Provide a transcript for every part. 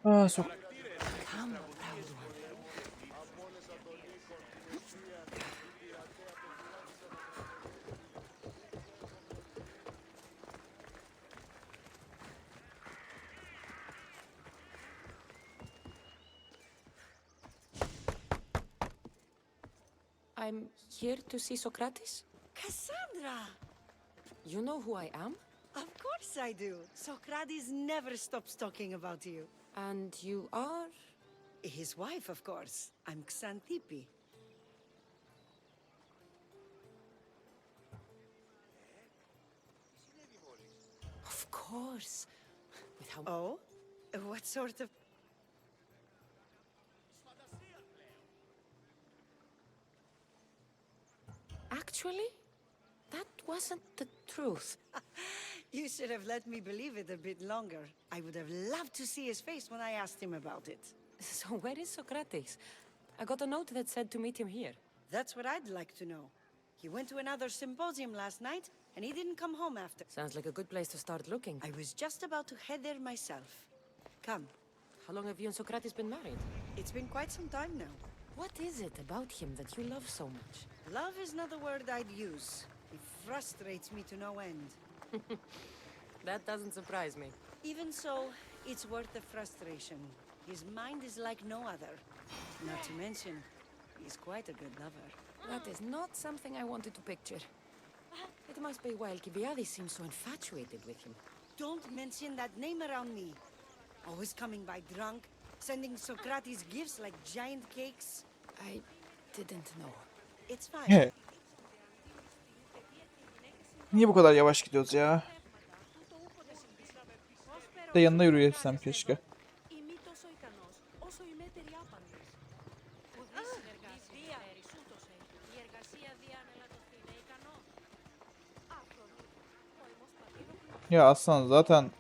Aa sok. Come, proud one. I'm here to see Socrates. Cassandra! You know who I am? Of course I do. Socrates never stops talking about you. And you are? His wife, of course. I'm Xanthippe. Of course. With how... Oh? What sort of... Actually, that wasn't the truth. You should have let me believe it a bit longer. I would have loved to see his face when I asked him about it. So where is Socrates? I got a note that said to meet him here. That's what I'd like to know. He went to another symposium last night, and he didn't come home after. Sounds like a good place to start looking. I was just about to head there myself. Come. How long have you and Socrates been married? It's been quite some time now. What is it about him that you love so much? Love is not a word I'd use. It frustrates me to no end. That doesn't surprise me. Even so, it's worth the frustration. His mind is like no other. Not to mention, he's quite a good lover. That is not something I wanted to picture. It must be why Alcibiades seems so infatuated with him. Don't mention that name around me. Always coming by drunk, sending Socrates gifts like giant cakes. I didn't know. It's fine. He. Niye bu kadar yavaş gidiyoruz ya? De yanına yürüyesem keşke. Ya aslan zaten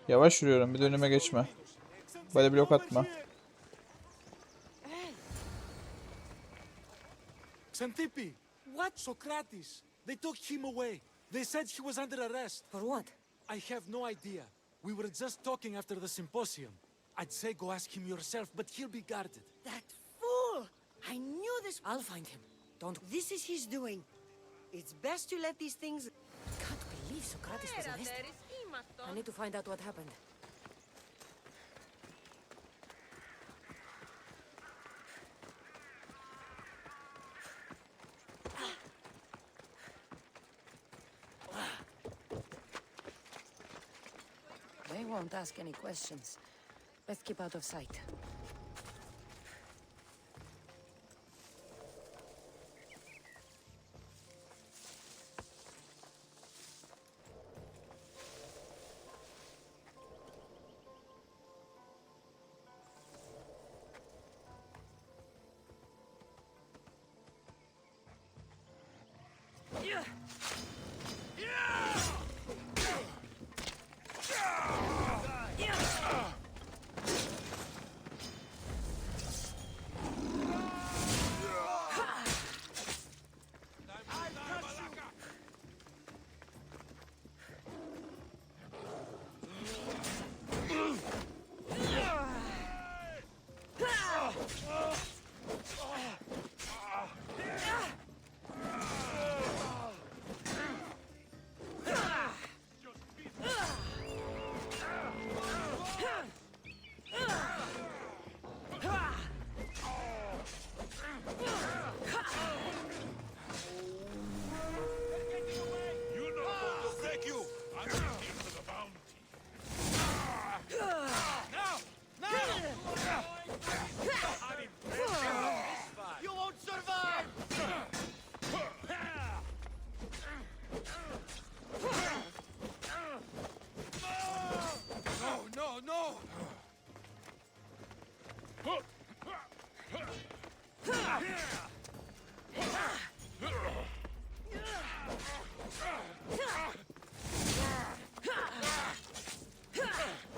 yavaş yürüyorum. Bir de önüme geçme. Böyle blok atma. Xanthippe! What? Socrates! They took him away. They said he was under arrest. For what? I have no idea. We were just talking after the symposium. I'd say go ask him yourself, but he'll be guarded. That fool! I knew this. I'll find him. Don't... This is his doing. It's best to let these things... I can't believe Socrates was arrested. I need to find out what happened. They won't ask any questions. Let's keep out of sight.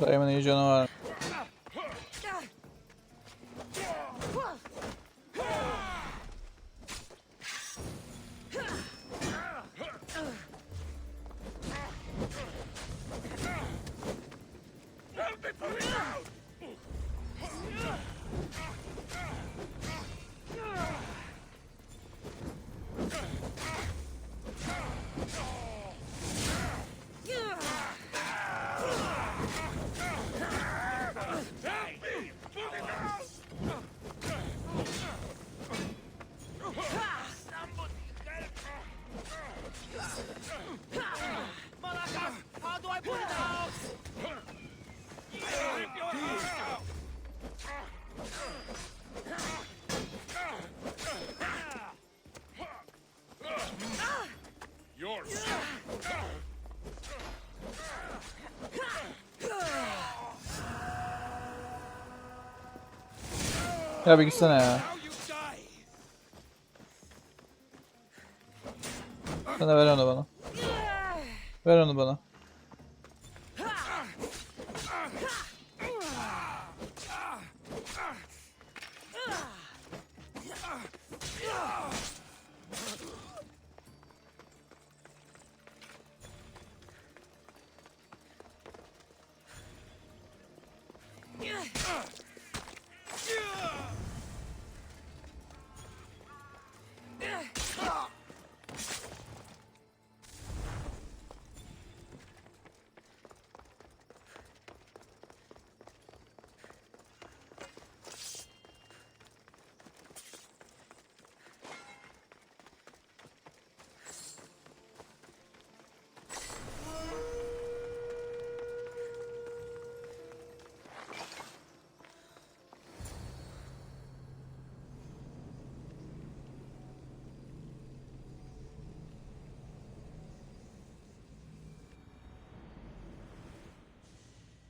Dayımın iyi canı var. Ya bir gitsene ya. Sen de ver onu bana. Ver onu bana.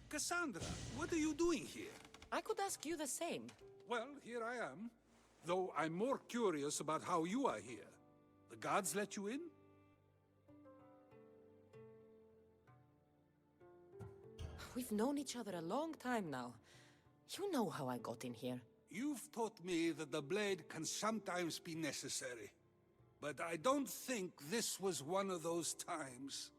Cassandra, what are you doing here? I could ask you the same. Well, here I am. Though I'm more curious about how you are here. The guards let you in? We've known each other a long time now. You know how I got in here. You've taught me that the blade can sometimes be necessary. But I don't think this was one of those times.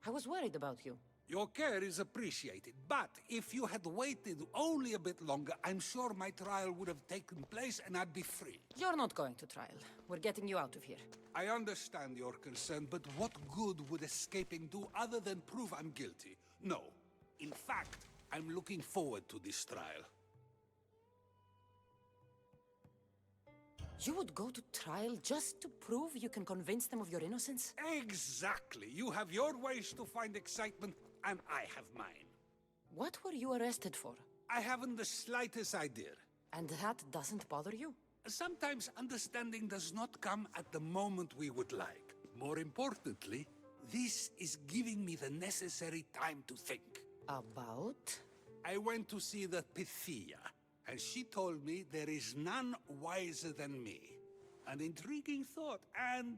I was worried about you. Your care is appreciated, but if you had waited only a bit longer, I'm sure my trial would have taken place and I'd be free. You're not going to trial. We're getting you out of here. I understand your concern, but what good would escaping do other than prove I'm guilty? No. In fact, I'm looking forward to this trial. You would go to trial just to prove you can convince them of your innocence? Exactly. You have your ways to find excitement, and I have mine. What were you arrested for? I haven't the slightest idea. And that doesn't bother you? Sometimes understanding does not come at the moment we would like. More importantly, this is giving me the necessary time to think. About? I went to see the Pythia, and she told me there is none wiser than me. An intriguing thought, and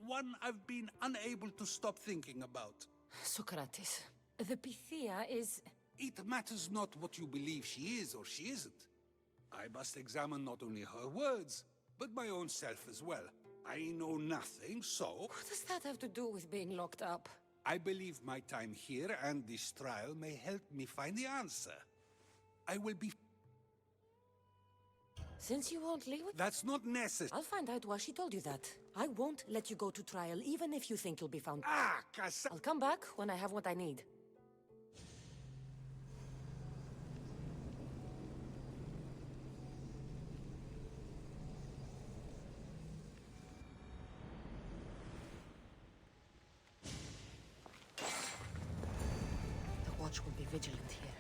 one I've been unable to stop thinking about. Socrates, the Pythia is... It matters not what you believe she is or she isn't. I must examine not only her words, but my own self as well. I know nothing, so... What does that have to do with being locked up? I believe my time here and this trial may help me find the answer. I will be... Since you won't leave with... That's not necessary. I'll find out why she told you that. I won't let you go to trial, even if you think you'll be found... Ah, Cassandra! I'll come back when I have what I need. The watch will be vigilant here.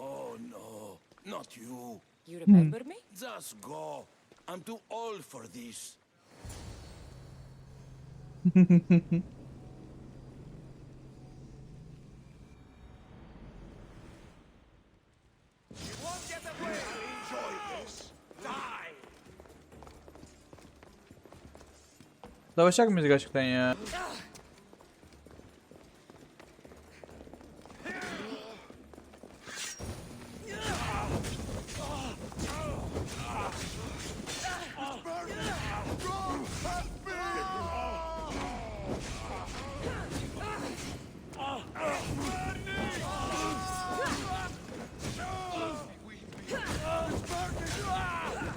Oh no, not you. You remember me? Just go. I'm too old for this. You won't get away. Enjoy this. Die. Savaşacak mıyız gerçekten ya?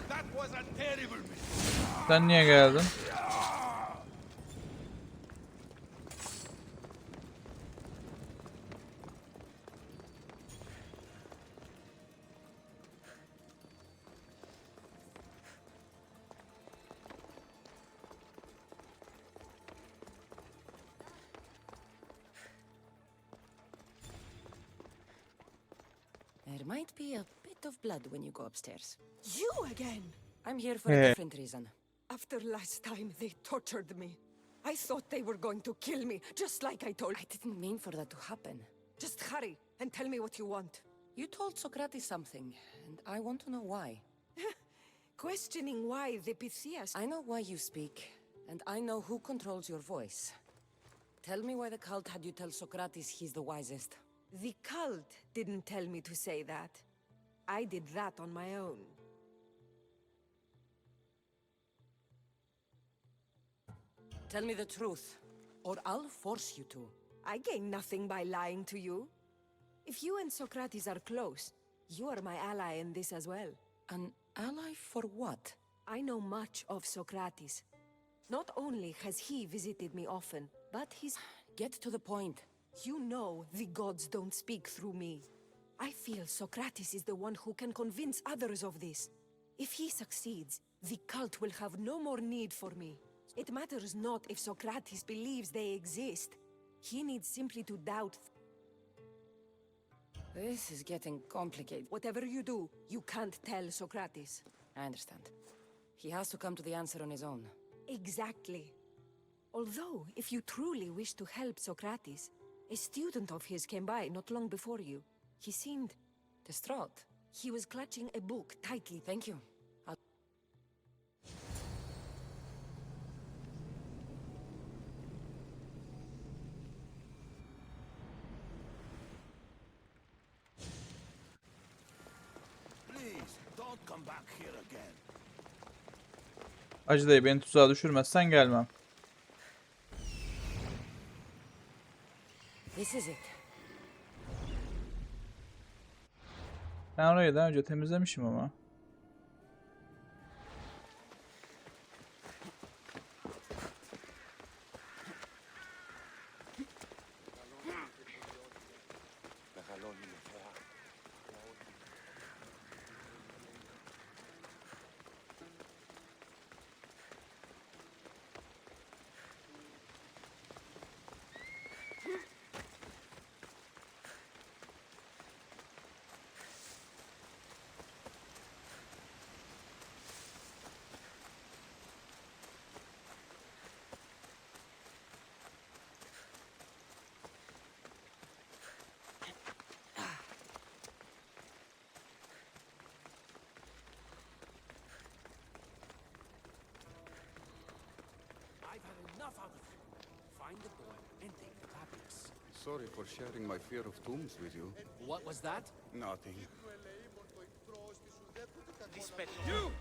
That was a terrible mistake. Sen niye geldin? There might be a bit of blood when you go upstairs. You again! I'm here for Eh. a different reason. After last time, they tortured me. I thought they were going to kill me, just like I told. I didn't mean for that to happen. Just hurry and tell me what you want. You told Socrates something, and I want to know why. Questioning why the Pythias... I know why you speak, and I know who controls your voice. Tell me why the cult had you tell Socrates he's the wisest. The cult didn't tell me to say that. I did that on my own. Tell me the truth, or I'll force you to. I gain nothing by lying to you. If you and Socrates are close, you are my ally in this as well. An ally for what? I know much of Socrates. Not only has he visited me often, but he's... Get to the point. You know the gods don't speak through me. I feel Socrates is the one who can convince others of this. If he succeeds, the cult will have no more need for me. It matters not if Socrates believes they exist. He needs simply to doubt. This is getting complicated. Whatever you do, you can't tell Socrates. I understand. He has to come to the answer on his own. Exactly. Although, if you truly wish to help Socrates, a student of his came by not long before you. He seemed... Distraught. He was clutching a book tightly. Thank you. Please, don't come back here again. Hacı dayı beni tuzağa düşürmezsen gelmem. This is it. Ben orayı daha önce temizlemişim ama. I've had enough out of you. Find the boy and take the tablets. Sorry for sharing my fear of tombs with you. What was that? Nothing. You!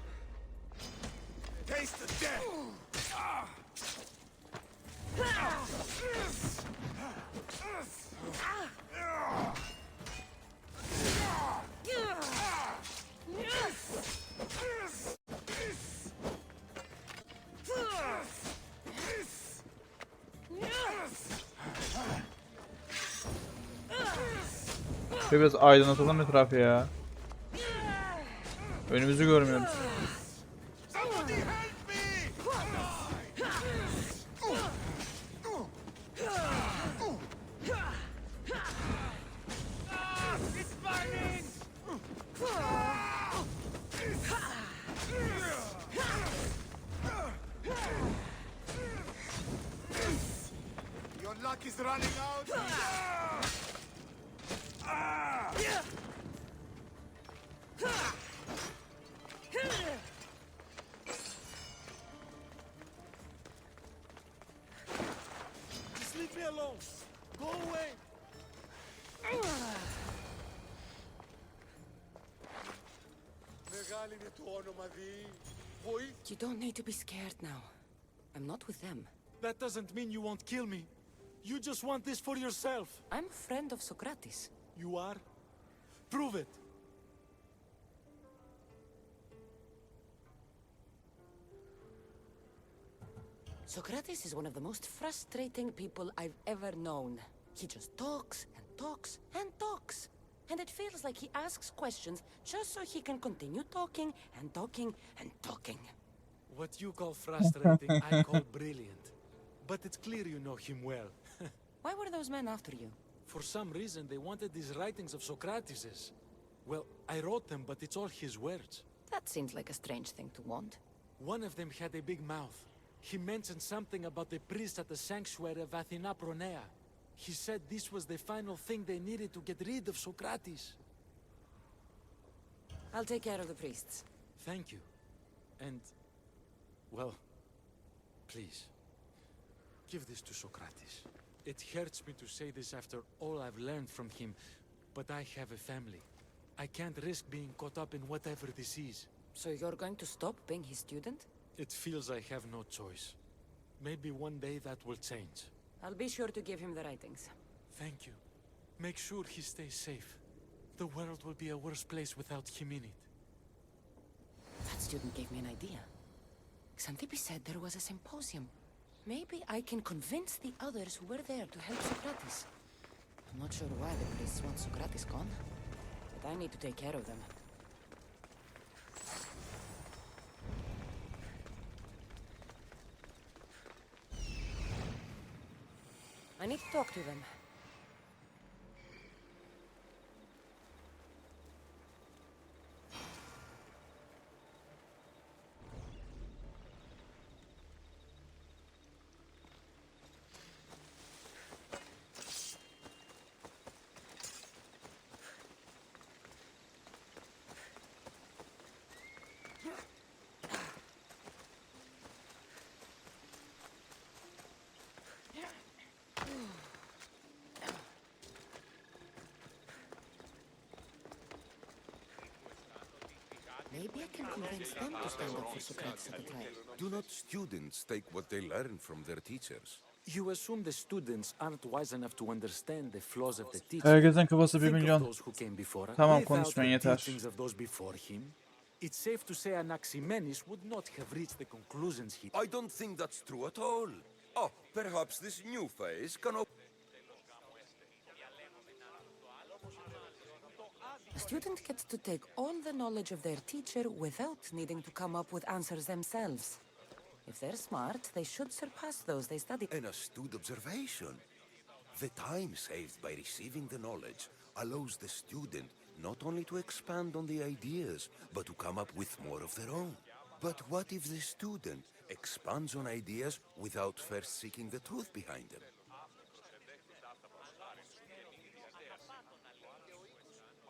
Taste the death! Şöyle biraz aydınlatalım etrafı ya. Önümüzü görmüyoruz. Somebody help me! It's burning! Your luck is running out. alone! Go away! You don't need to be scared now. I'm not with them. That doesn't mean you won't kill me. You just want this for yourself. I'm a friend of Socrates. You are? Prove it. Socrates is one of the most frustrating people I've ever known. He just talks and talks and talks. And it feels like he asks questions just so he can continue talking and talking and talking. What you call frustrating, I call brilliant. But it's clear you know him well. Why were those men after you? For some reason, they wanted these writings of Socrates's. Well, I wrote them, but it's all his words. That seems like a strange thing to want. One of them had a big mouth. He mentioned something about the priest at the sanctuary of Athena Pronea. He said this was the final thing they needed to get rid of Socrates. I'll take care of the priests. Thank you. And, well, please, give this to Socrates. It hurts me to say this after all I've learned from him, but I have a family. I can't risk being caught up in whatever this is. So you're going to stop being his student? It feels I have no choice. Maybe one day that will change. I'll be sure to give him the writings. Thank you. Make sure he stays safe. The world will be a worse place without him in it. That student gave me an idea. Xanthippe said there was a symposium. Maybe I can convince the others who were there to help Socrates. I'm not sure why the priests want Socrates gone, but I need to take care of them. I need to talk to them. Maybe I can convince them to stand up for Socrates at the trial. Do not students take what they learn from their teachers? You assume the students aren't wise enough to understand the flaws of the teacher. Herkesin kafası 1 Think of milyon. those who came before us. Tamam, Without konuşmayın, the yeter. teachings of those before him, it's safe to say Anaximenes would not have reached the conclusions he... I don't think that's true at all. Oh, perhaps this new phase can A student gets to take all the knowledge of their teacher without needing to come up with answers themselves. If they're smart, they should surpass those they studied. An astute observation. The time saved by receiving the knowledge allows the student not only to expand on the ideas, but to come up with more of their own. But what if the student expands on ideas without first seeking the truth behind them?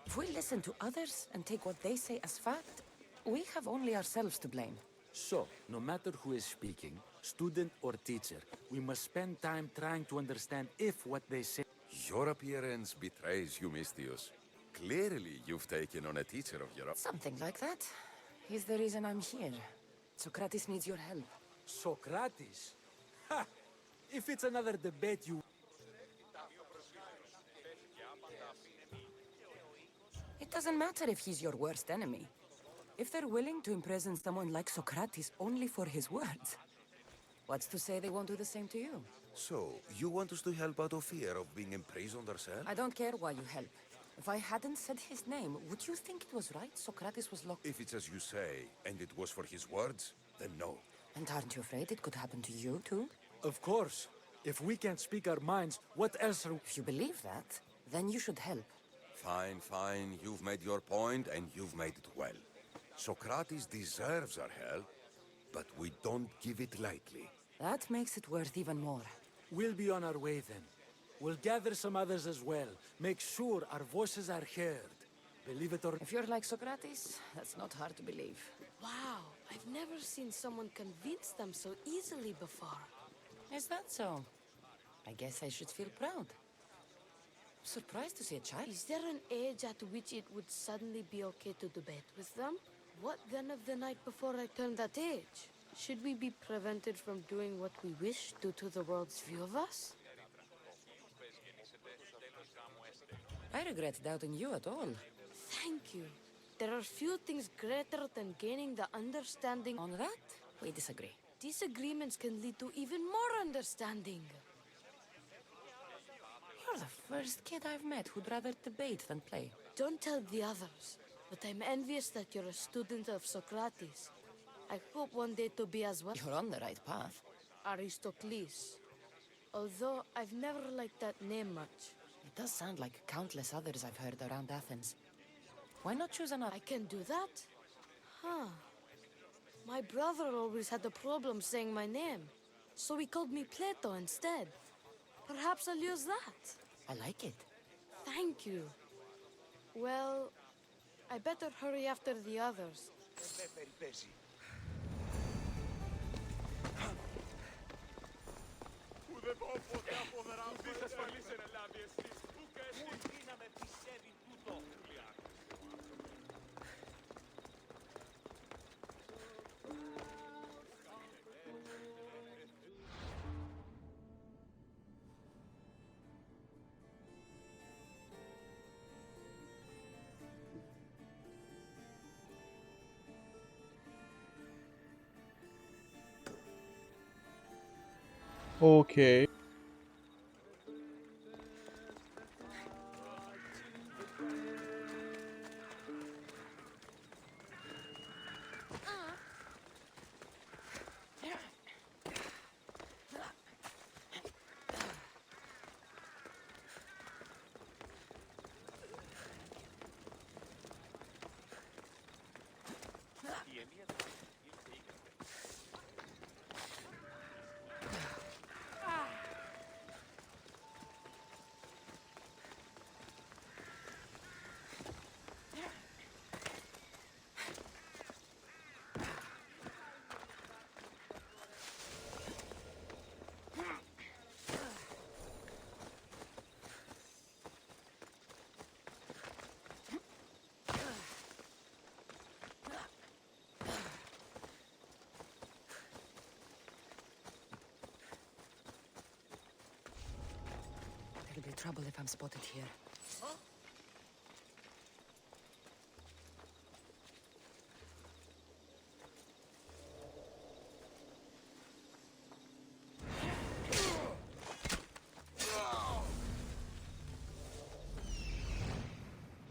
If we listen to others and take what they say as fact, we have only ourselves to blame. So, no matter who is speaking, student or teacher, we must spend time trying to understand if what they say... Your appearance betrays you, Mystius. Clearly, you've taken on a teacher of your own. Something like that. He's the reason I'm here. Socrates needs your help. Socrates? Ha! If it's another debate you... It doesn't matter if he's your worst enemy. If they're willing to imprison someone like Socrates only for his words, what's to say they won't do the same to you? So, you want us to help out of fear of being imprisoned ourselves? I don't care why you help. If I hadn't said his name, would you think it was right Socrates was locked? If it's as you say, and it was for his words, then no. And aren't you afraid it could happen to you too? Of course. If we can't speak our minds, what else are... If you believe that, then you should help. Fine, fine. You've made your point, and you've made it well. Socrates deserves our help, but we don't give it lightly. That makes it worth even more. We'll be on our way then. We'll gather some others as well. Make sure our voices are heard. Believe it or... If you're like Socrates, that's not hard to believe. Wow, I've never seen someone convince them so easily before. Is that so? I guess I should feel proud. Surprised to see a child. Is there an age at which it would suddenly be okay to debate with them? What then of the night before I turned that age? Should we be prevented from doing what we wish due to the world's view of us? I regret doubting you at all. Thank you. There are few things greater than gaining the understanding. On that, we disagree. Disagreements can lead to even more understanding. You're the first kid I've met who'd rather debate than play. Don't tell the others, but I'm envious that you're a student of Socrates. I hope one day to be as well. You're on the right path. Aristocles. Although I've never liked that name much. It does sound like countless others I've heard around Athens. Why not choose another? I can do that? Huh. My brother always had a problem saying my name, so he called me Plato instead. Perhaps I'll use that. I like it. Thank you. Well, I better hurry after the others. Okey. There'll be trouble if I'm spotted here.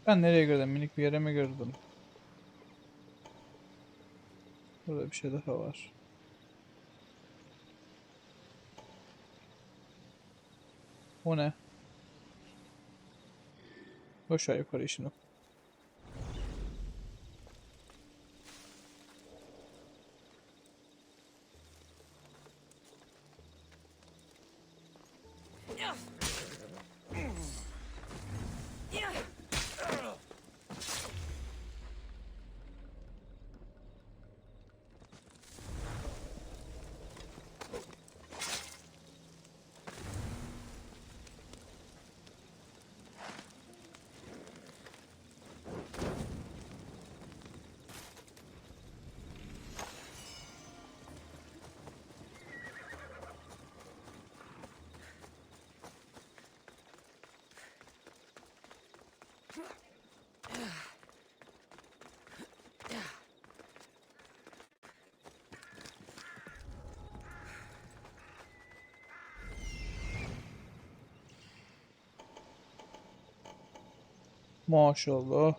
Ben nereye girdim? Minik bir yere mi girdim? Burada bir şey daha var. O ne? Aşağı yukarı işin o. Maşallah.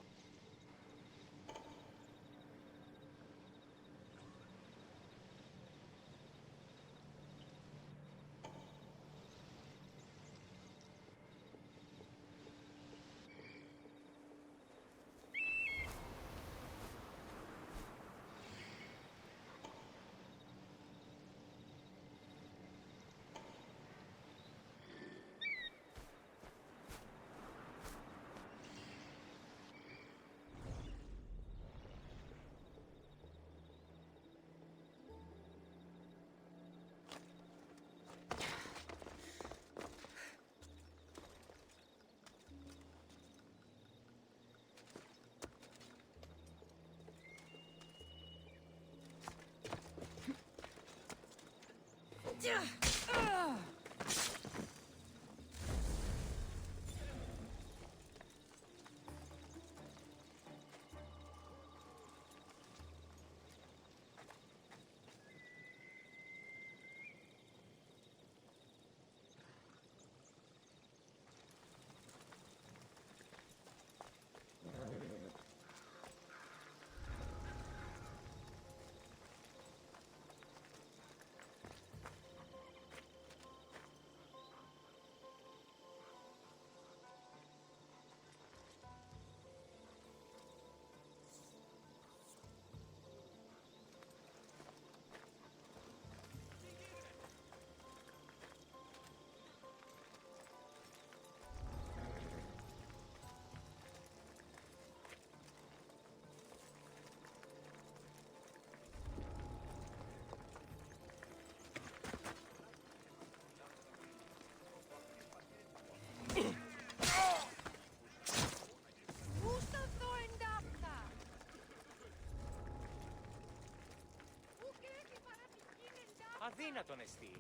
Αδύνατον εστί.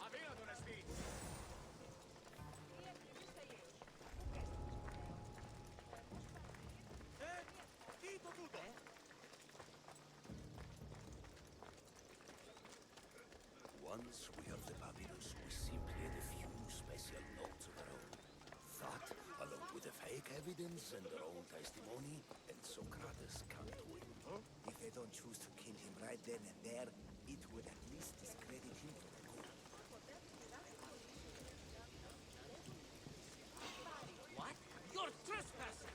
Αδύνατον εστί. Τι το τούτο. Once we have the papyrus, we simply add a few special notes of our own. That, along with the fake evidence and their own testimony, and Socrates can't win. If they don't choose to kill him right then and there, it would at least discredit him for the good. What? You're trespassing!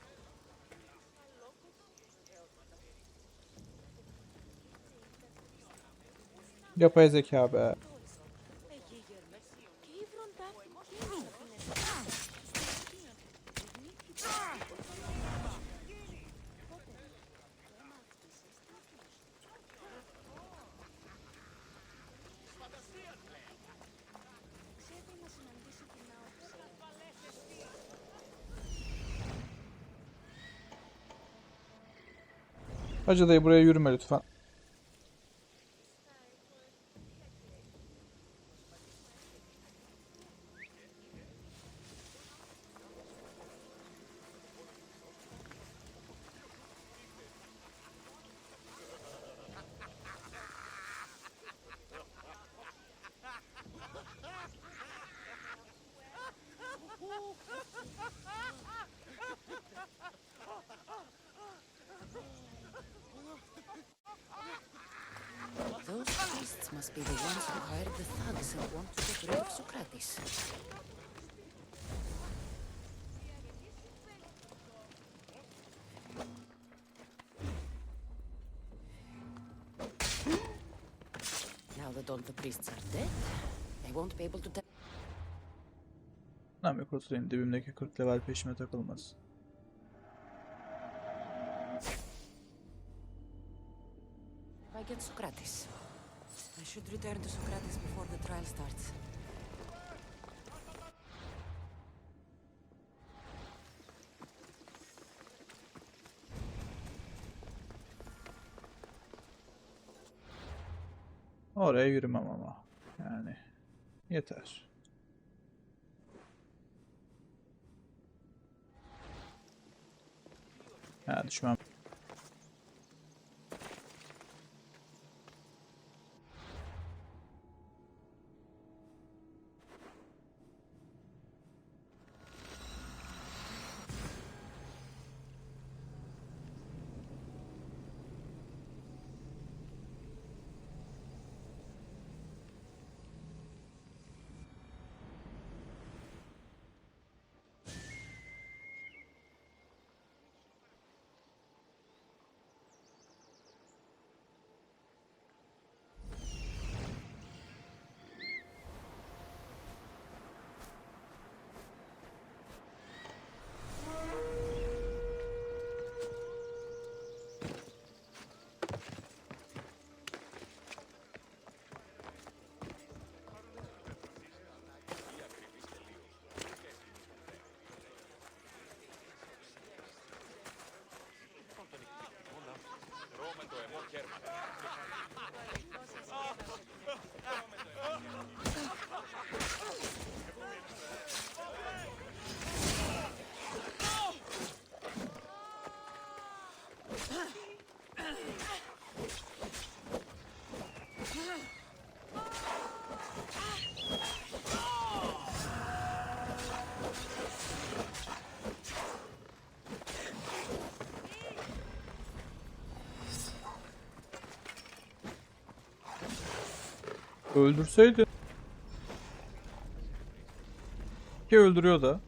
Yapay zeka be. Hacı dayı buraya yürüme lütfen. Those priests must be the ones who hired the thugs and want to get rid of Socrates. Now that all the priests are dead, they won't be able to tell. Lan bir kurtulayım, dibimdeki 40 level peşime takılmaz. If I get Socrates, I should return to Socrates before the trial starts. Oraya yürümem ama. Yani yeter. Ha, düşmem. Öldürseydi. Ki öldürüyor da.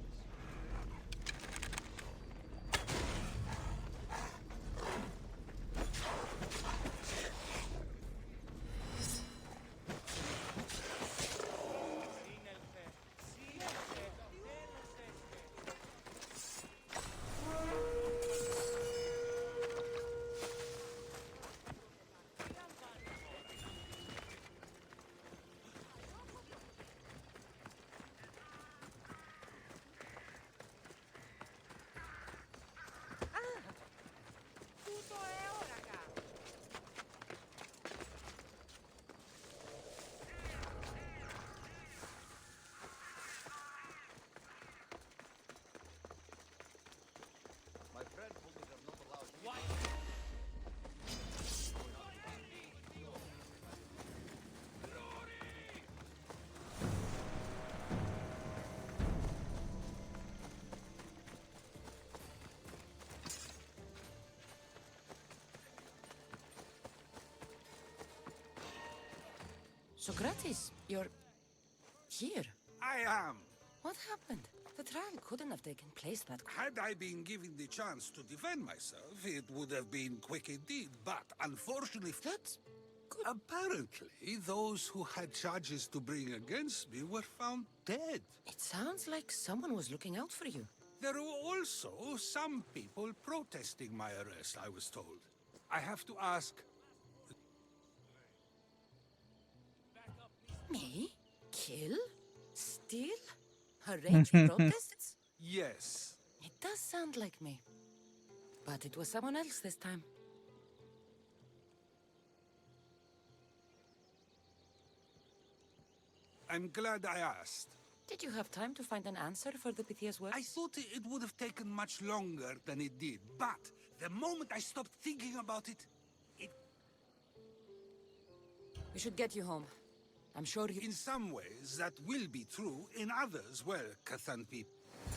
Socrates, you're here. I am. What happened? The trial couldn't have taken place that quick. Had I been given the chance to defend myself, it would have been quick indeed, but unfortunately... That's good. Apparently, those who had charges to bring against me were found dead. It sounds like someone was looking out for you. There were also some people protesting my arrest, I was told. I have to ask... Me? Kill? Steal? Arrange protests? Yes. It does sound like me. But it was someone else this time. I'm glad I asked. Did you have time to find an answer for the Pythia's words? I thought it would have taken much longer than it did, but the moment I stopped thinking about it, We should get you home. I'm sure you... in some ways, that will be true. In others, well, Xanthippe,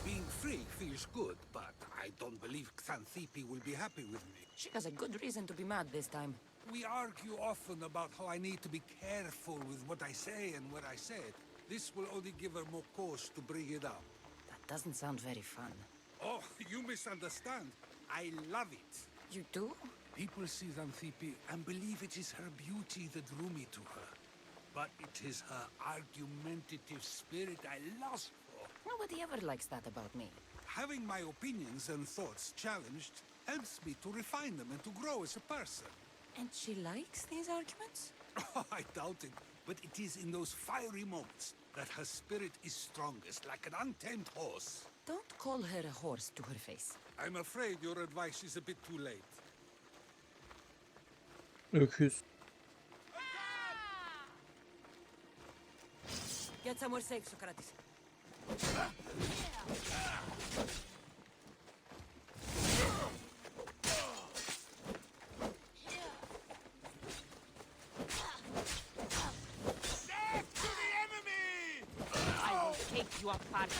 being free feels good, but I don't believe Xanthippe will be happy with me. She has a good reason to be mad this time. We argue often about how I need to be careful with what I say and where I say it. This will only give her more cause to bring it up. That doesn't sound very fun. Oh, you misunderstand. I love it. You do? People see Xanthippe and believe it is her beauty that drew me to her. But it is her argumentative spirit I lust for. Nobody ever likes that about me. Having my opinions and thoughts challenged helps me to refine them and to grow as a person. And she likes these arguments? Oh, I doubt it. But it is in those fiery moments that her spirit is strongest, like an untamed horse. Don't call her a horse to her face. I'm afraid your advice is a bit too late. Öküz. Get somewhere safe, Socrates. I will take you apart.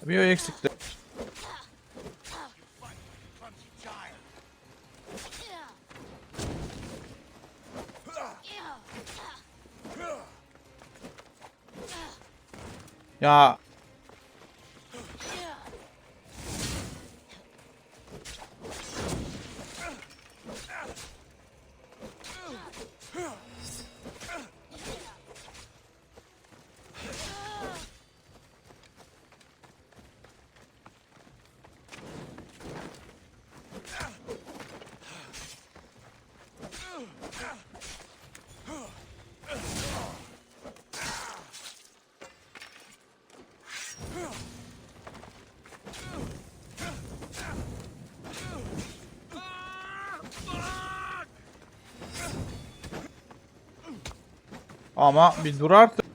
Bir o eksikti. Ya ama bir dur artık.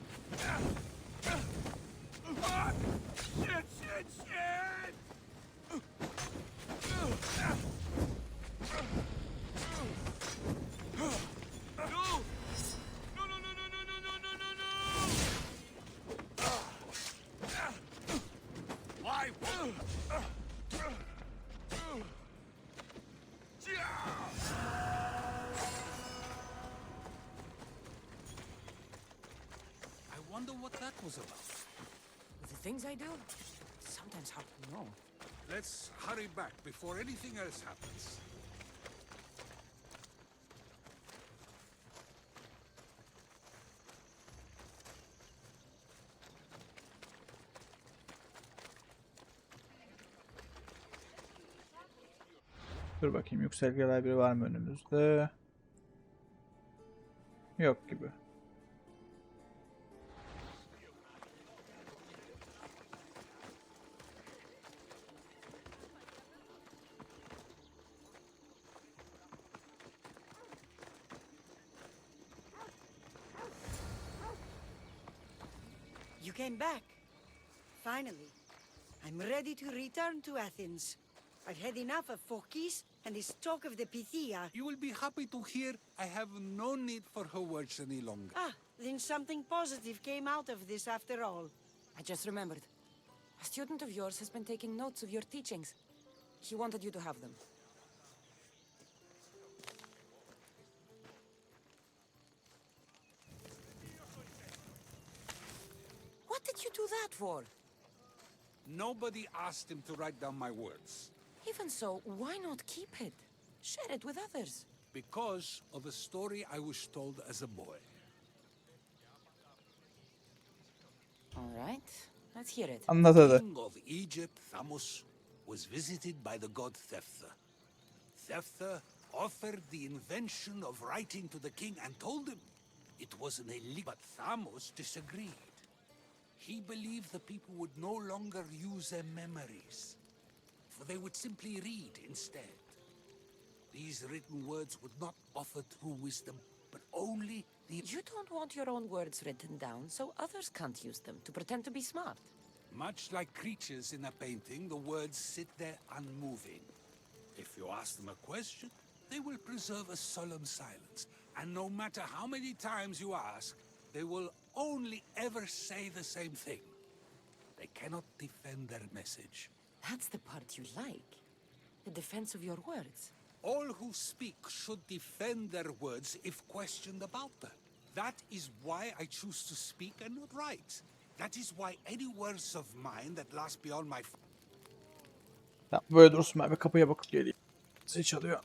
those about? With the things I do, it's sometimes hard to know. Let's hurry back before anything else happens. Dur bakayım, yükselgeler biri var mı önümüzde? Yok gibi. You came back. Finally. I'm ready to return to Athens. I've had enough of Phokis and this talk of the Pythia. You will be happy to hear I have no need for her words any longer. Ah, then something positive came out of this after all. I just remembered. A student of yours has been taking notes of your teachings. He wanted you to have them. What did you do that for? Nobody asked him to write down my words. Even so, why not keep it? Share it with others. Because of a story I was told as a boy. All right, let's hear it. Anlat The hadi. king of Egypt, Thamos, was visited by the god Thephtha. Thephtha offered the invention of writing to the king and told him it was an illegal. But Thamos disagreed. He believed the people would no longer use their memories, for they would simply read instead. These written words would not offer true wisdom, but only the... You don't want your own words written down, so others can't use them to pretend to be smart. Much like creatures in a painting, the words sit there unmoving. If you ask them a question, they will preserve a solemn silence. And no matter how many times you ask, they will only ever say the same thing. They cannot defend their message. That's the part you like. The defense of your words. All who speak should defend their words if questioned about them. That is why I choose to speak and not write. That is why any words of mine that last beyond my... Tamam, böyle dursun, ben bir kapıya bakıp geleyim. Zil çalıyor.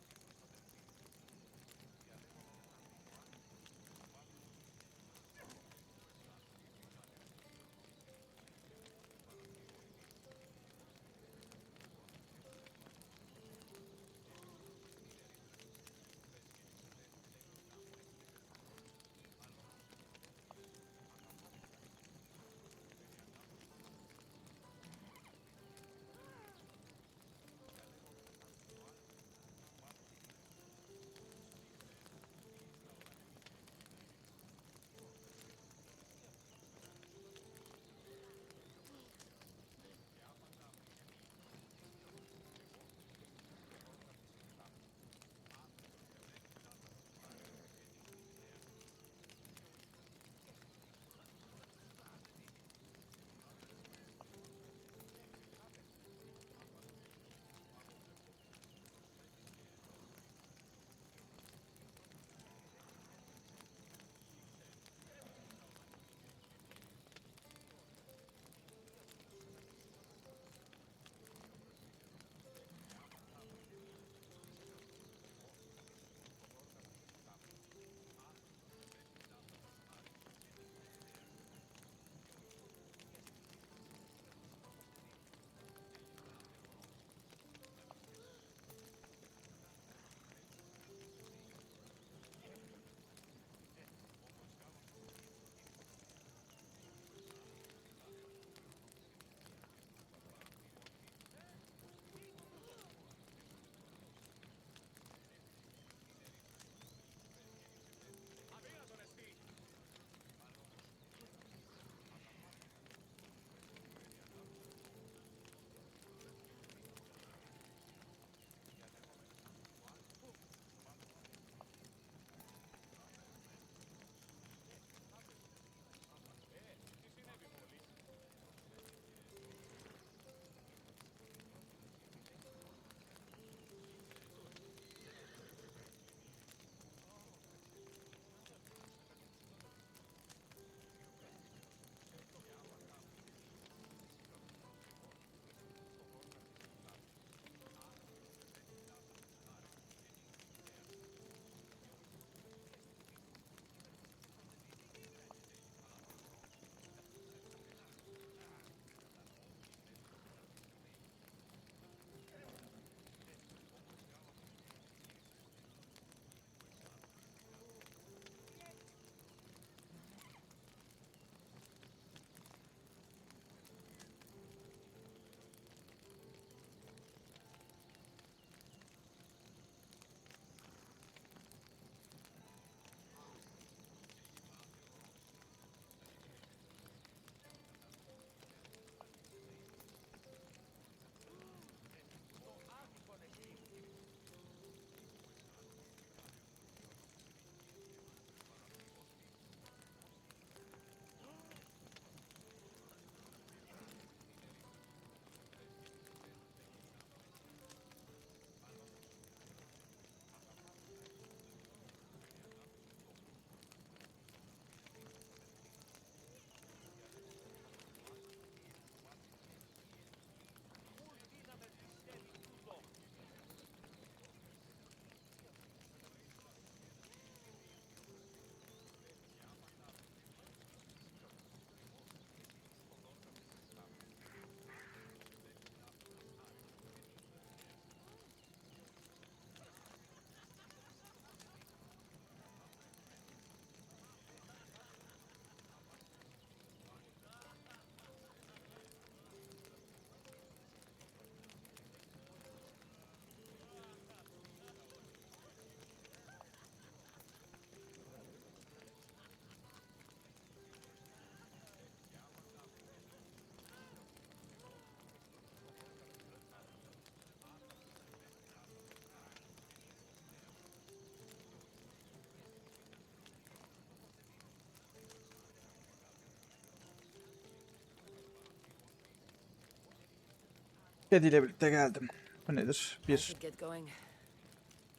Teddy ile birlikte geldim. Bu nedir? I 1. should get going.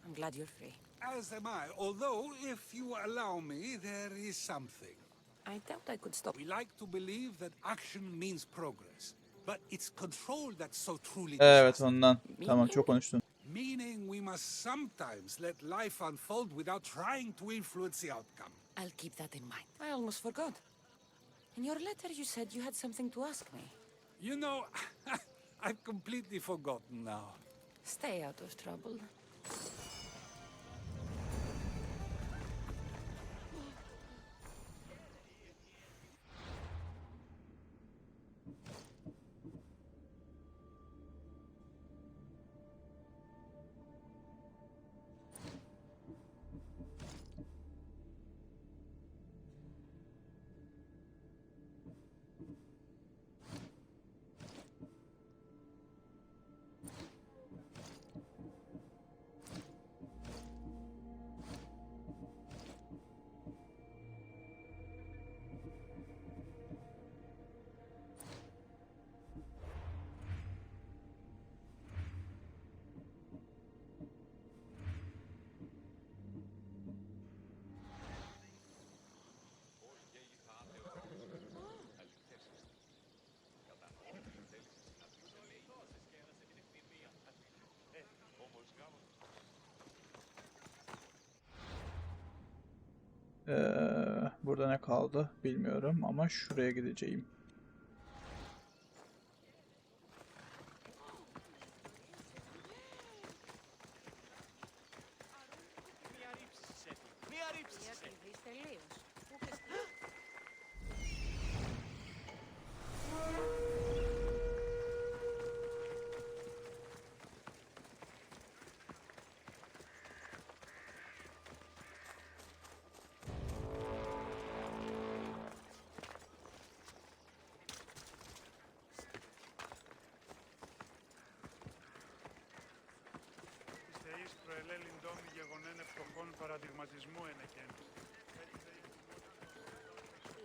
I'm glad you're free. As am I, although, if you allow me, there is something. I doubt I could stop. We like to believe that action means progress, but it's control that so truly Evet disasters. ondan. Tamam çok konuştun. Meaning we must sometimes let life unfold without trying to influence the outcome. I'll keep that in mind. I almost forgot. In your letter, you said you had something to ask me. You know, I've completely forgotten now. Stay out of trouble. Burada ne kaldı bilmiyorum ama şuraya gideceğim.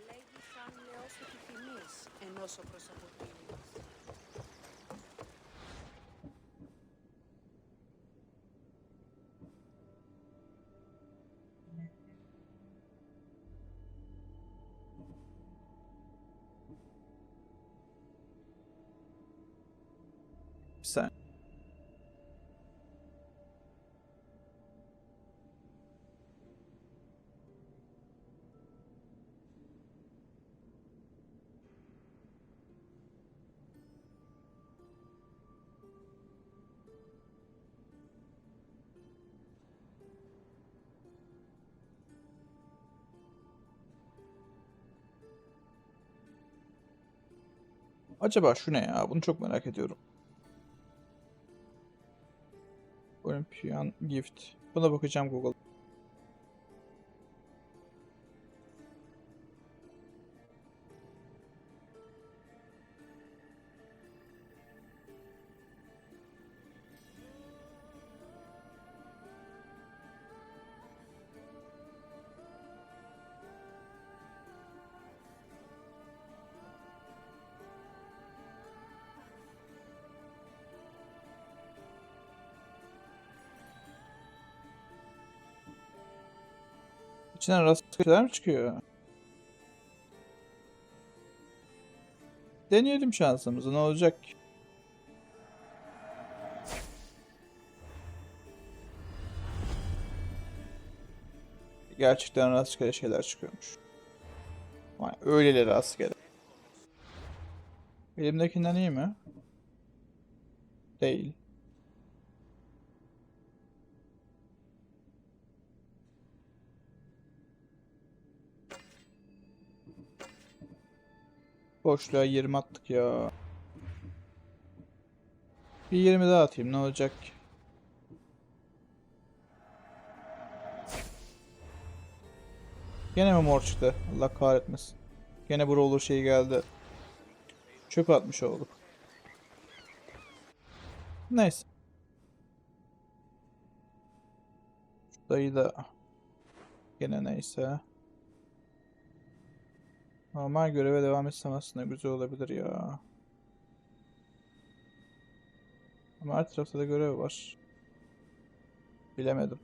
Λέγει σαν λαός επιθυμείς, ενός ο προσαποτείνεις. Bir saniye. Acaba şu ne ya? Bunu çok merak ediyorum. Olympian Gift. Buna bakacağım Google. İçinden rastgele mi çıkıyor? Deneyelim şansımızı, ne olacak ki? Gerçekten rastgele şeyler çıkıyormuş. Vay, öyleleri rastgele. Elimdekinden iyi mi? Değil. Boşluğa 20 attık ya. Bir 20 daha atayım, ne olacak ki? Gene mi mor çıktı? Allah kahretmesin. Gene bu olur şey geldi. Çöp atmış olduk. Neyse. Şu dayı da gene neyse. Normal göreve devam etsem aslında güzel olabilir ya. Ama her tarafta da görev var. Bilemedim.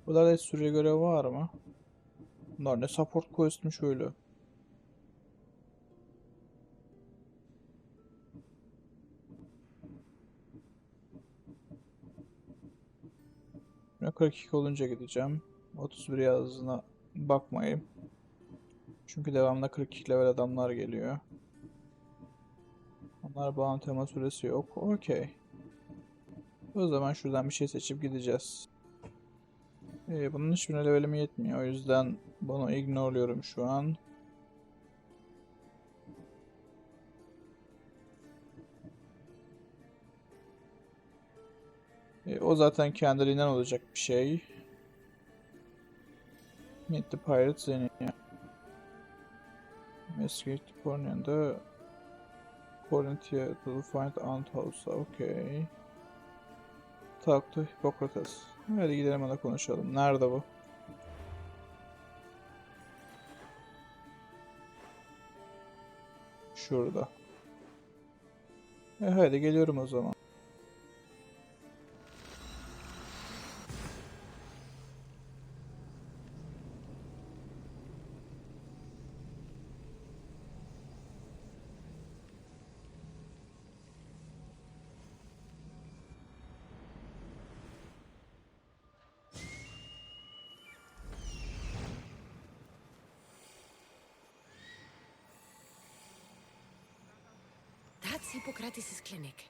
Buralarda hiç sürüye görev var mı? Bunlar ne support quest'miş öyle. Ben 42 olunca gideceğim. 31 yazdığına bakmayayım. Çünkü devamında 42 level adamlar geliyor. Onlar bağım tema süresi yok. Okey. O zaman şuradan bir şey seçip gideceğiz. Bunun hiçbirine levelim yetmiyor. O yüzden bunu ignore'luyorum şu an. O zaten kendiliğinden olacak bir şey. Meet the Pirates in here. Investigate the Corneria'da Corinthia to find Anthouse'a. Okay. Talk to Hippocrates. Hadi gidelim ona konuşalım. Nerede bu? Şurada. Hadi geliyorum o zaman. That's Hippocrates' clinic.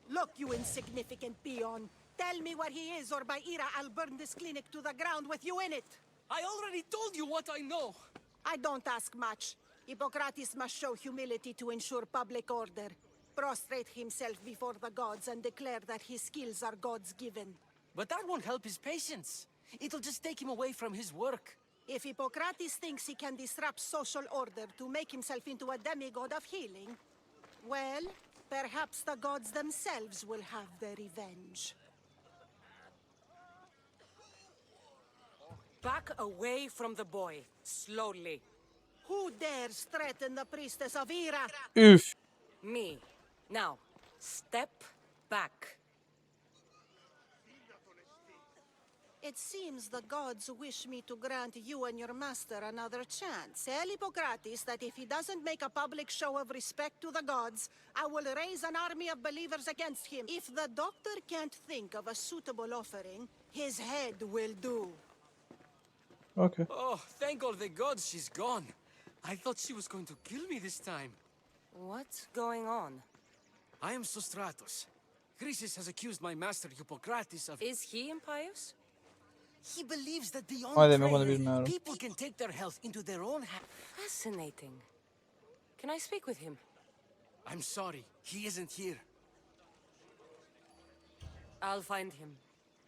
Look, you insignificant peon. Tell me where he is, or by Ira, I'll burn this clinic to the ground with you in it. I already told you what I know. I don't ask much. Hippocrates must show humility to ensure public order. Prostrate himself before the gods and declare that his skills are gods given. But that won't help his patients. It'll just take him away from his work. If Hippocrates thinks he can disrupt social order to make himself into a demigod of healing, well, perhaps the gods themselves will have their revenge. Back away from the boy, slowly. Who dares threaten the priestess of Ira? Üf. Me. Now, step back. It seems the gods wish me to grant you and your master another chance. Tell Hippocrates that if he doesn't make a public show of respect to the gods, I will raise an army of believers against him. If the doctor can't think of a suitable offering, his head will do. Okay. Oh, thank all the gods she's gone. I thought she was going to kill me this time. What's going on? I am Sostratos. Chrysis has accused my master Hippocrates of... Is he impious? He believes that beyond Madem onu prayer, bilmiyorum. people can take their health into their own hands. Fascinating. Can I speak with him? I'm sorry, he isn't here. I'll find him.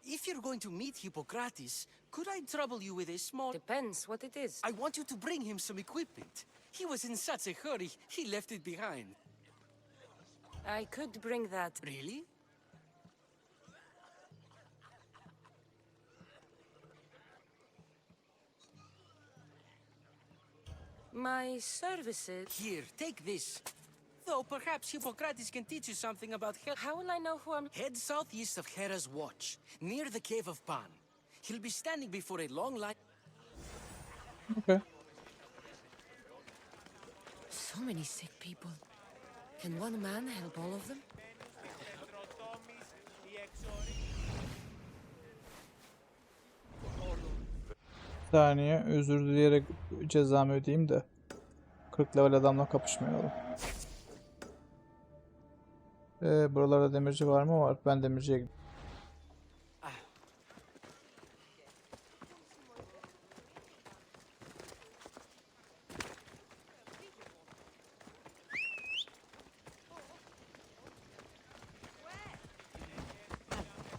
If you're going to meet Hippocrates, could I trouble you with a small... Depends what it is. I want you to bring him some equipment. He was in such a hurry, he left it behind. I could bring that. Really? My services... Here, take this. Though perhaps Hippocrates can teach you something about health. How will I know who I'm... Head southeast of Hera's Watch, near the Cave of Pan. He'll be standing before a long line. Okay. So many sick people. Can one man help all of them? saniye özür dileyerek cezamı ödeyeyim de 40 level adamla kapışmayalım. Buralarda demirci var mı? Var. Ben demirciye gidiyorum.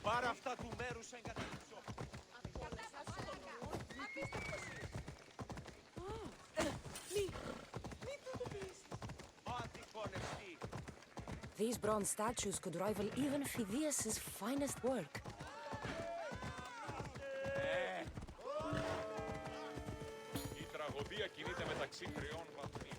Πάρε αυτά του μέρους εγκαταλείψω. Ό,τι πονευτεί. These bronze statues could rival even Phidias's finest work. Η τραγωδία κινείται μεταξύ τριών βαθμίων.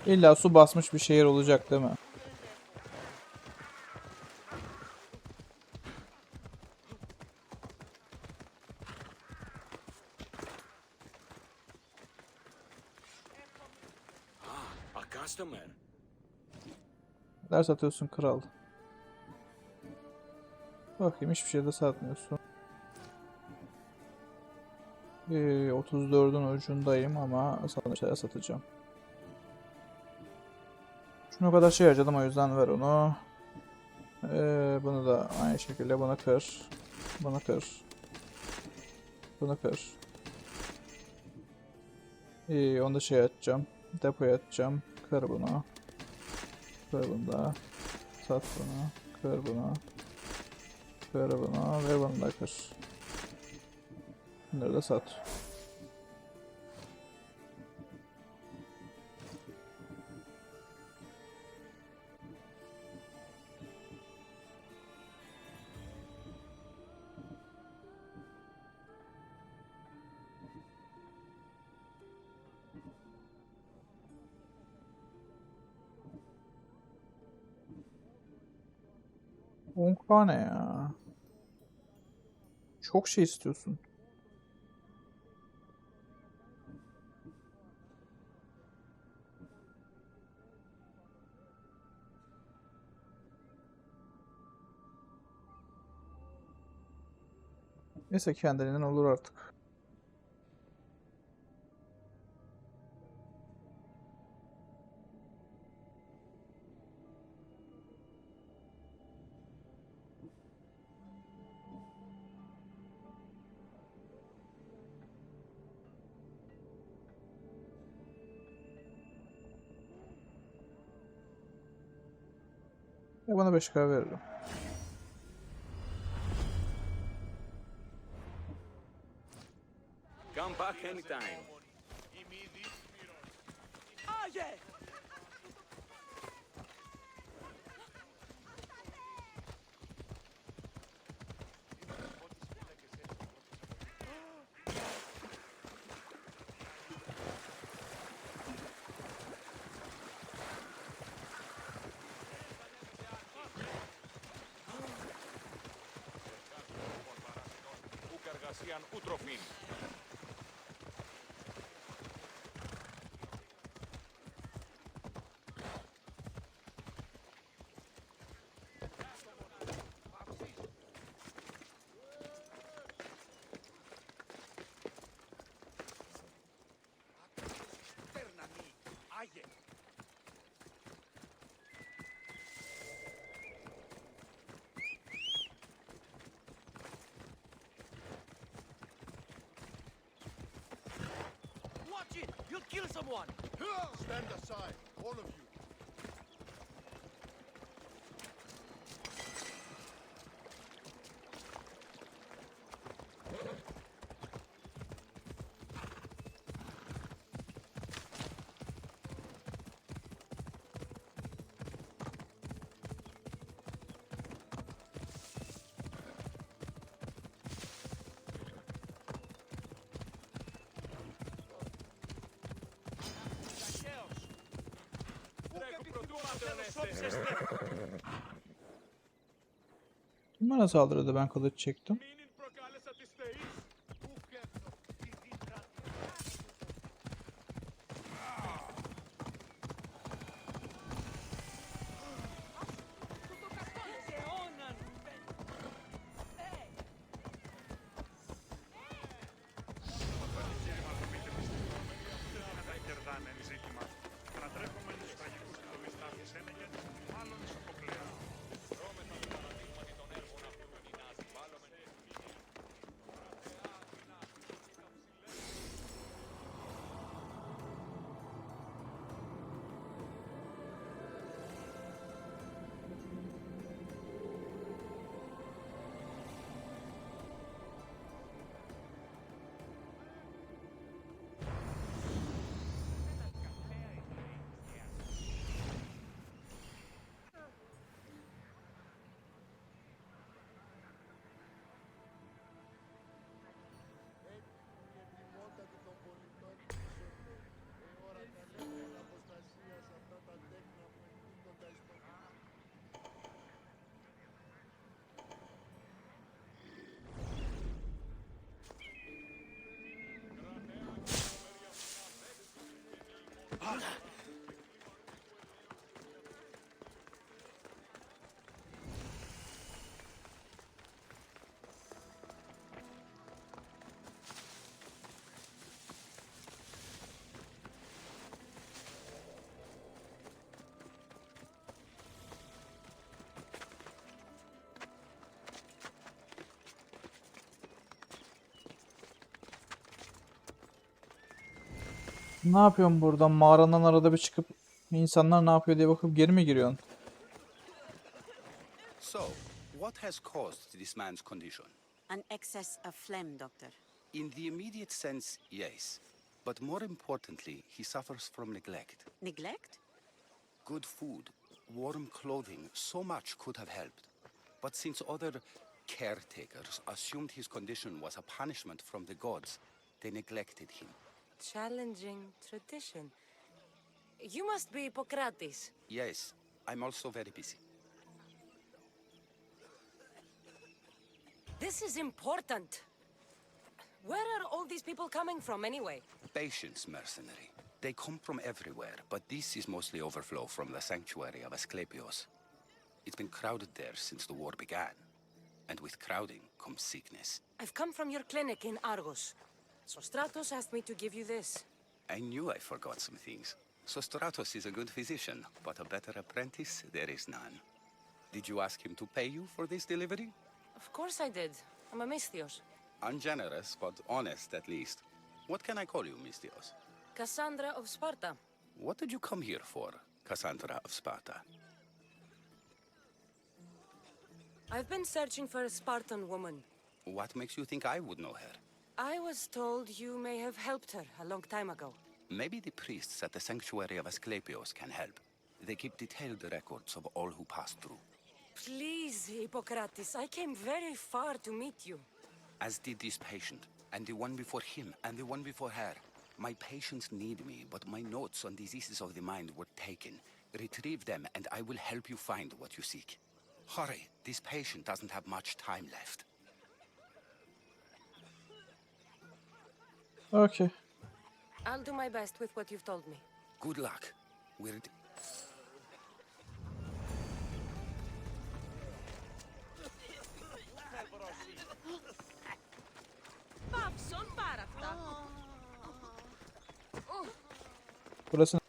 İlla su basmış bir şehir olacak değil mi? A customer. Neler satıyorsun kral? Bakayım hiçbir şey de satmıyorsun. 34'ün ucundayım ama sana şeyler satacağım. Şuna kadar şey harcadım o yüzden ver onu. Bunu da aynı şekilde bunu kır. Bunu kır. Bunu kır. Onu da şey atacağım. Depoya atacağım. Kır bunu. Kır bunu da. Sat bunu. Kır bunu. Kır bunu ve bunu da kır. Bunları da sat. Onka ne ya? Çok şey istiyorsun. Neyse kendiliğinden olur artık. Bana 5K veririm. Come back anytime. Εργασίαν ούτροφήν. You'll kill someone! Stand aside, all of you. Kim bana saldırdı ben kılıç çektim. Ne yapıyorsun buradan? Mağaranın arada bir çıkıp insanlar ne yapıyor diye bakıp geri mi giriyorsun? So, what has caused this man's condition? An excess of phlegm, Doctor. In the immediate sense, yes. But more importantly, he suffers from neglect. Neglect? Good food, warm clothing, so much could have helped. But since other caretakers assumed his condition was a punishment from the gods, they neglected him. Challenging tradition. You must be Hippocrates. Yes, I'm also very busy. This is important. Where are all these people coming from anyway? Patience, mercenary. They come from everywhere, but this is mostly overflow from the sanctuary of Asclepios. It's been crowded there since the war began. And with crowding comes sickness. I've come from your clinic in Argos. So Stratos asked me to give you this. I knew I forgot some things. So Stratos is a good physician, but a better apprentice there is none. Did you ask him to pay you for this delivery? Of course I did. I'm a Misthios. Ungenerous, but honest at least. What can I call you, Misthios? Cassandra of Sparta. What did you come here for, Cassandra of Sparta? I've been searching for a Spartan woman. What makes you think I would know her? I was told you may have helped her a long time ago. Maybe the priests at the sanctuary of Asclepios can help. They keep detailed records of all who passed through. Please, Hippocrates, I came very far to meet you. As did this patient, and the one before him, and the one before her. My patients need me, but my notes on diseases of the mind were taken. Retrieve them, and I will help you find what you seek. Hurry, this patient doesn't have much time left. Okay. I'll do my best with what you've told me. Good luck. We're... Burası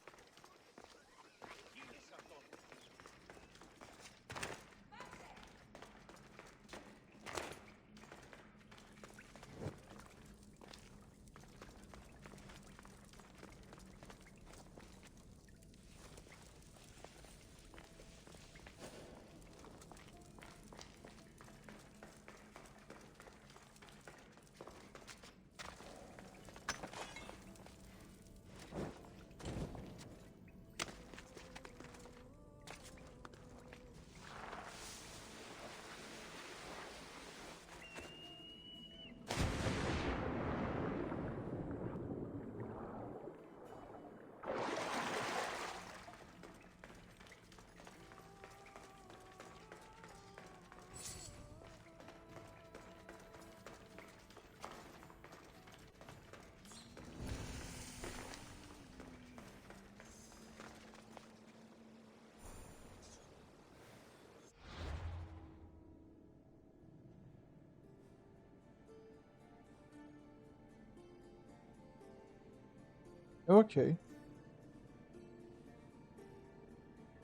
okey.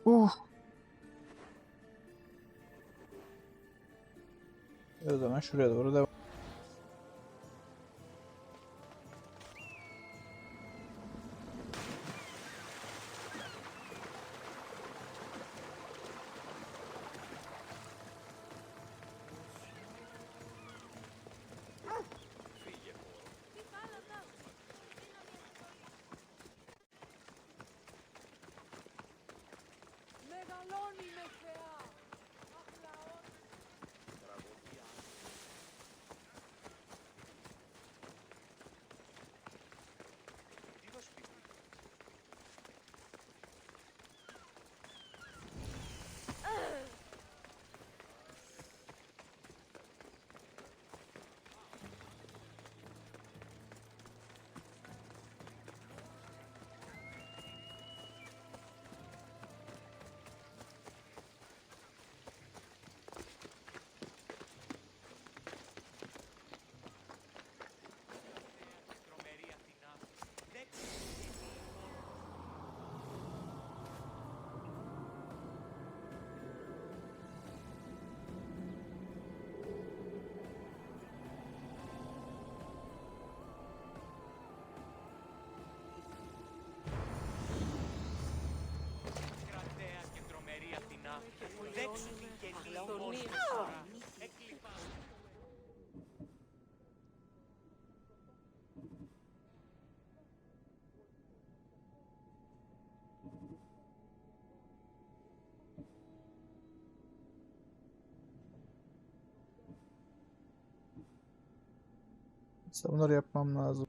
O zaman şuraya doğru devam. Mesela bunları yapmam lazım.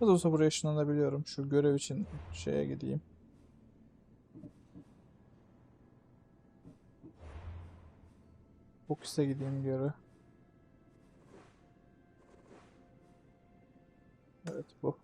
Nasıl olsa buraya ışınlanabiliyorum. Şu görev için şeye gideyim. Ofise gideyim göre. Evet bu.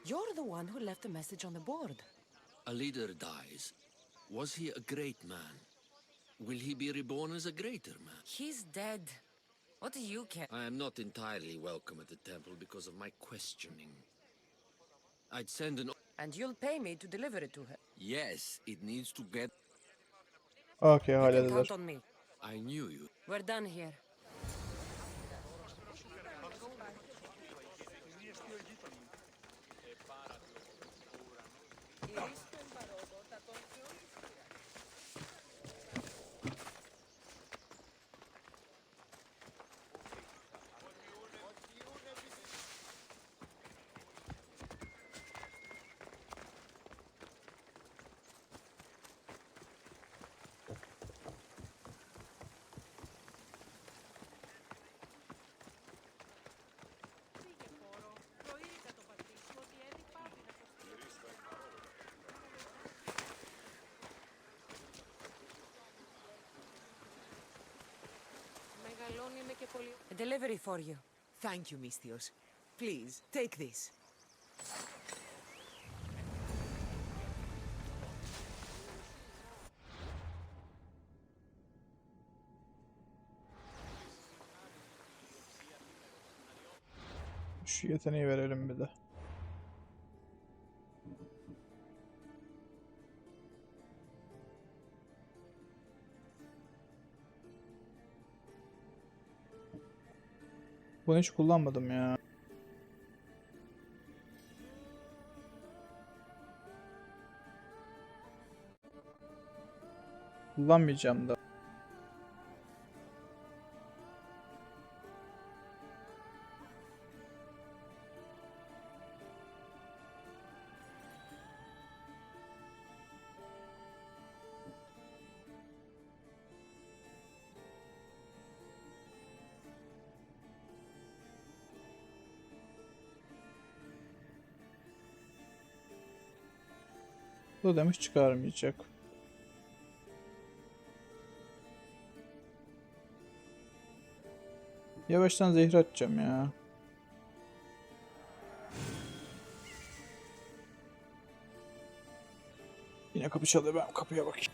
You're the one who left the message on the board. A leader dies. Was he a great man? Will he be reborn as a greater man? He's dead. What do you care? I am not entirely welcome at the temple because of my questioning. I'd send an... And you'll pay me to deliver it to her. Yes, it needs to get... Okay, You can halledilir. count on me. I knew you. We're done here. A delivery for you. Thank you, Mistios. Please, take this. Şu yeteneği verelim bir de. Bunu hiç kullanmadım ya. Kullanmayacağım da. Bu demiş çıkarmayacak. Yavaştan zehir atacağım ya. Yine kapı çalıyor, ben kapıya bakayım.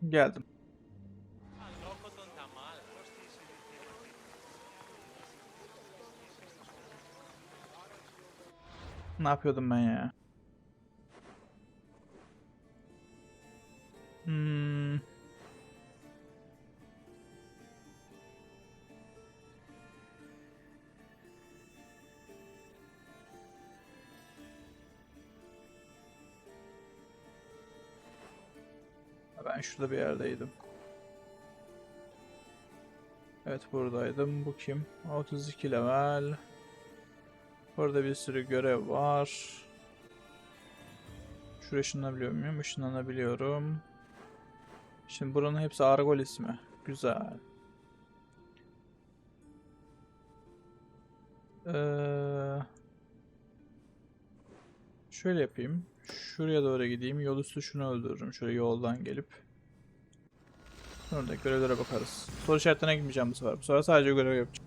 Geldim. Ne yapıyordum ben ya? Ben şurada bir yerdeydim. Evet, buradaydım. Bu kim? 32 level. Burada bir sürü görev var. Şuraya ışınlanabiliyor muyum? Işınlanabiliyorum. Şimdi buranın hepsi Argol ismi. Güzel. Şöyle yapayım. Şuraya doğru gideyim. Yol üstü şunu öldürürüm. Şöyle yoldan gelip. Sonra da görevlere bakarız. Soru işaretlerine gitmeyeceğim bu sefer. Bu sefer sadece görev yapacağım.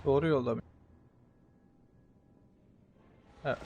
Doğru yolda mı? Evet.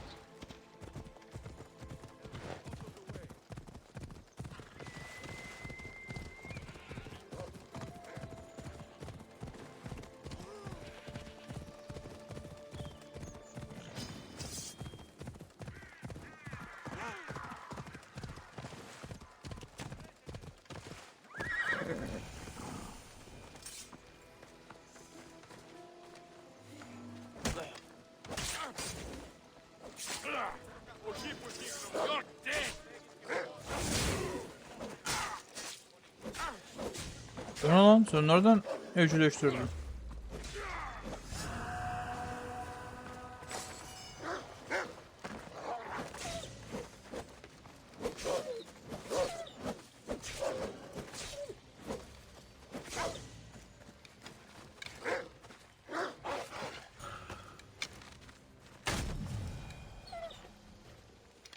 Bu ne lan? Sen nereden evcilleştirdin?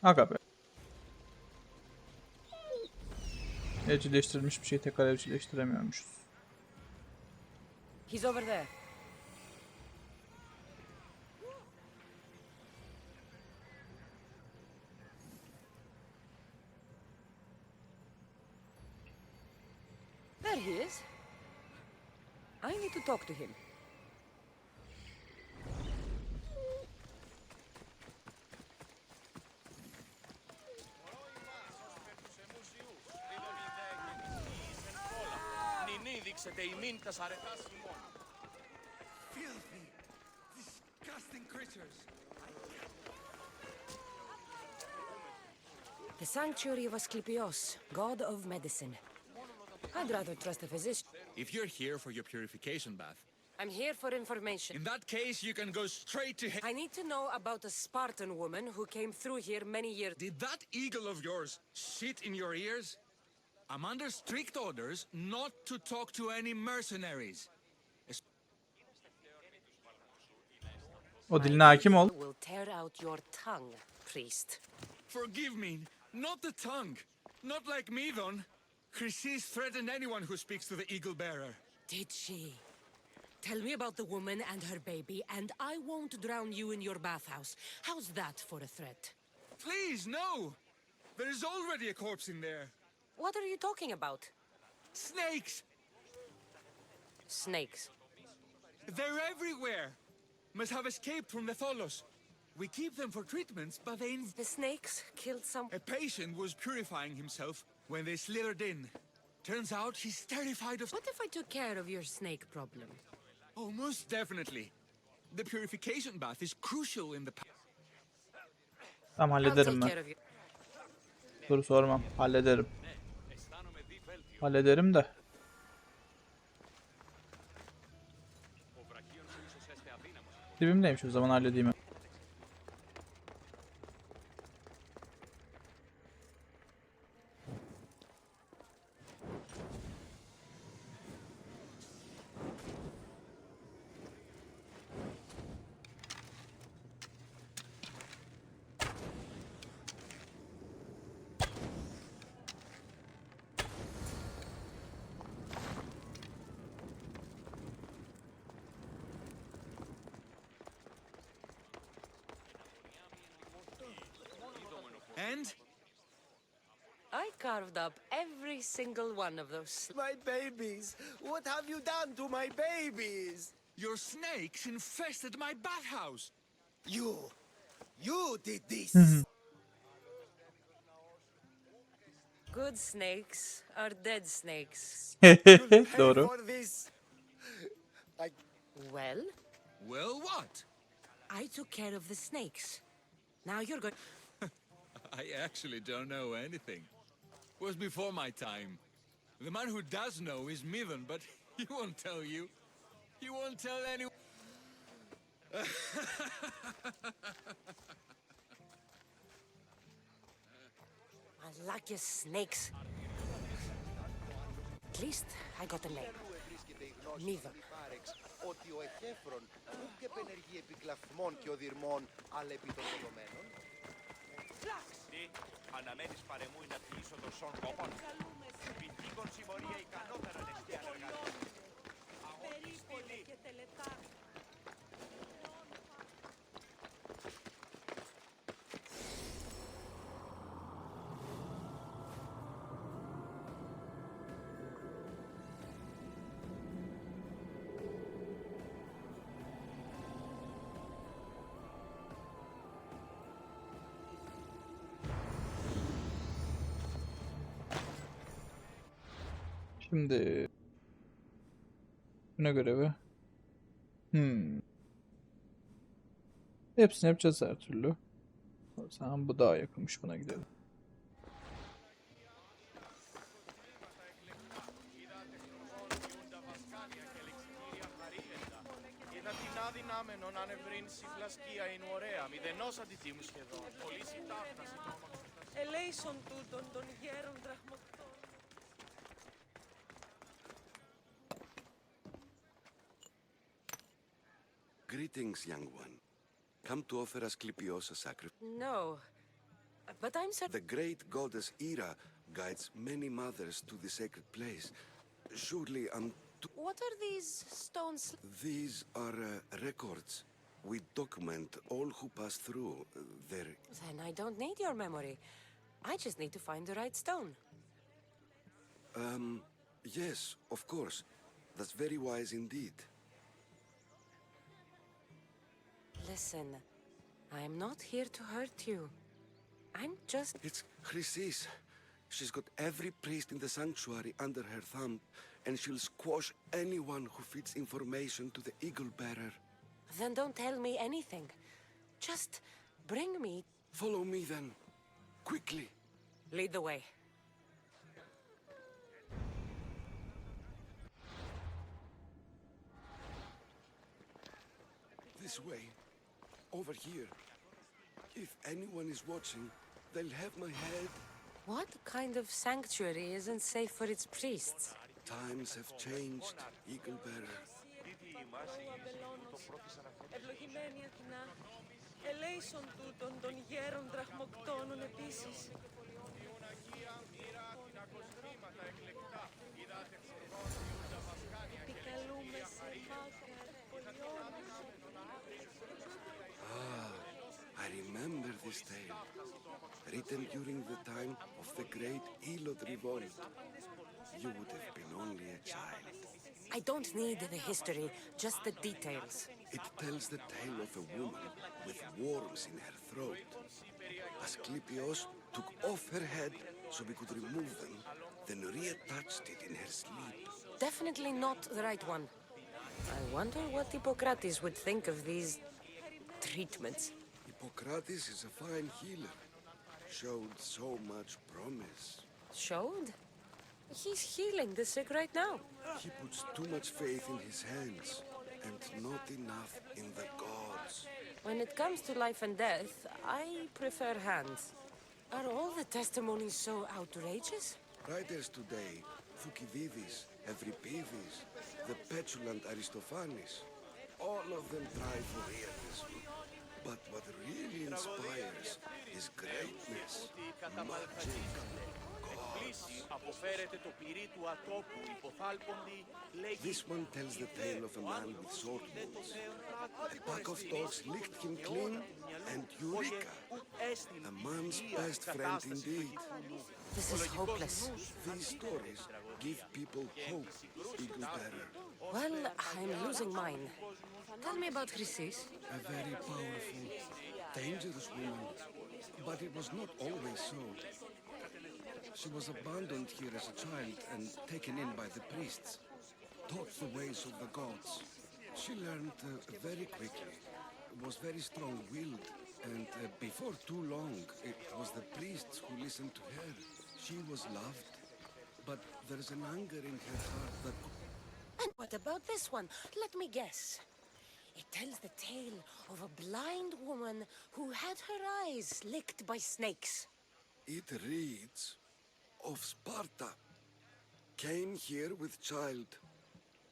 Aga be. Evcilleştirilmiş bir şeyi tekrar evcilleştiremiyormuşuz. He's over there. There he is. I need to talk to him. Filthy, disgusting creatures. The sanctuary of Asclepios, god of medicine. I'd rather trust a physician. If you're here for your purification bath, I'm here for information. in that case, you can go straight to him. I need to know about a Spartan woman who came through here many years. Did that eagle of yours shit in your ears? I'm under strict orders not to talk to any mercenaries. O diline hakim ol. Will tear out your tongue, priest. Forgive me, not the tongue. Not like me, Don. Chrysis threatened anyone who speaks to the eagle bearer. Did she? Tell me about the woman and her baby, and I won't drown you in your bathhouse. How's that for a threat? Please, no! There is already a corpse in there. What are you talking about? Snakes! Snakes. They're everywhere! Must have escaped from the Tholos. We keep them for treatments, but they... The snakes killed some... A patient was purifying himself when they slithered in. Turns out he's terrified of... What if I took care of your snake problem? Oh, most definitely. The purification bath is crucial in the... Tamam, I'll hallederim take ben. care of you. Soru sormam. Hallederim. Hallederim de. Dibimdeymiş, o zaman halledeyim. And? I carved up every single one of those. My babies! What have you done to my babies? Your snakes infested my bathhouse! You did this! Good snakes are dead snakes. Doğru. For this! Well? Well, what? I took care of the snakes. Now you're going... I actually don't know anything. Was before my time. The man who does know is Mithen, but he won't tell you. He won't tell anyone. I like your snakes. At least I got a name. Mithen. Ότι ο Εχέφρον ούτε επενεργεί επικλαθμών και οδυρμών, αλλά επί των δεδομένων. Τι, αναμένεις παρεμούει να τυλίσω των σον κόπων. Πιτήκον συμμορία ικανότερα νεστία εργασία. Αγωνιστή και τελετά. Şimdi buna görevi. Hepsini yapacağız her türlü. O zaman bu daha yakınmış, buna gidelim. Είδα την αδυνάμενον ανευρύνση φλασκία είναι ωραία, μηδενός αντιτίμου σχεδόν. Πολύ συντάχταση το όνομα. Ελέησον τούτον των γέρων δραχμοκτών. Greetings, young one. Come to offer Asclepios a sacrifice. No. But I'm certain... The great goddess Ira guides many mothers to the sacred place. Surely What are these stones? These are records. We document all who pass through. There. Then I don't need your memory. I just need to find the right stone. Yes, of course. That's very wise indeed. Listen, I'm not here to hurt you. I'm just... It's Chrysis. She's got every priest in the sanctuary under her thumb, and she'll squash anyone who feeds information to the Eagle Bearer. Then don't tell me anything. Just bring me... Follow me then. Quickly. Lead the way. This way. Over here. If anyone is watching, they'll have my head. What kind of sanctuary isn't safe for its priests? Times have changed, Eagle Bearer. Ευλογημένη Αθηνά, ελέησον τούτον των γέρων δραχμοκτώνων επίσης. Επικαλούμε σε μάκαρ πολιώνας. I remember this tale. Written during the time of the great Elot revolt. You would have been only a child. I don't need the history, just the details. It tells the tale of a woman with worms in her throat. Asclepios took off her head so we could remove them, then reattached it in her sleep. Definitely not the right one. I wonder what Hippocrates would think of these treatments. Hippocrates is a fine healer. Showed so much promise. Showed? He's healing the sick right now. He puts too much faith in his hands and not enough in the gods. When it comes to life and death, I prefer hands. Are all the testimonies so outrageous? Writers today, Thucydides, Euripides, the petulant Aristophanes, all of them try for realism. But what really inspires is greatness, magic, This one tells the tale of a man with sword wounds. A pack of dogs licked him clean, and Eureka! A man's best friend indeed. This is hopeless. These stories give people hope, Eagle Bearer. Well, I'm losing mine. Tell me about Chrysis. A very powerful, dangerous woman. But it was not always so. She was abandoned here as a child and taken in by the priests. Taught the ways of the gods. She learned very quickly. Was very strong-willed. And before too long, it was the priests who listened to her. She was loved. But there's an anger in her heart that... And what about this one? Let me guess. It tells the tale of a blind woman who had her eyes licked by snakes. It reads of Sparta. Came here with child.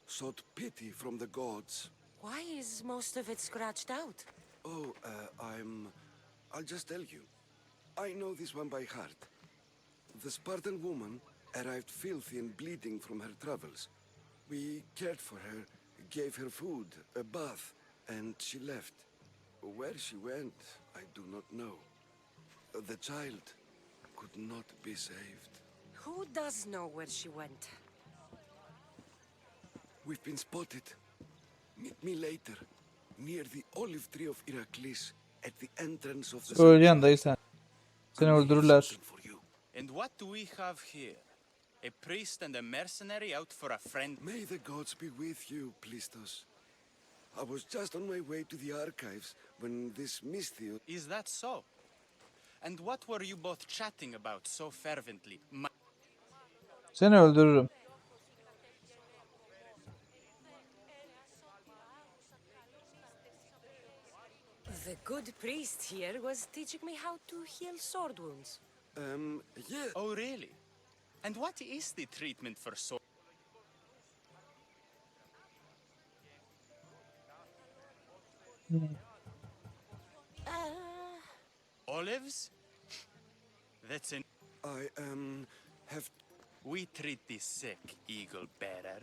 Sought pity from the gods. Why is most of it scratched out? Oh, I'll just tell you. I know this one by heart. The Spartan woman arrived filthy and bleeding from her travels. We cared for her, gave her food, a bath, and she left. Where she went, I do not know. The child could not be saved. Who does know where she went? We've been spotted. Meet me later, near the olive tree of Iraklis, at the entrance of the... Öleceksin dayı sen. Seni öldürürler. And what do we have here? A priest and a mercenary out for a friend? May the gods be with you, Plistos. I was just on my way to the archives when this Misthios... Is that so? And what were you both chatting about so fervently? Seni öldürürüm. The good priest here was teaching me how to heal sword wounds. Yeah. Oh, really? And what is the treatment for sword? Olives? That's an... I, have... We treat the sick, Eagle Bearer,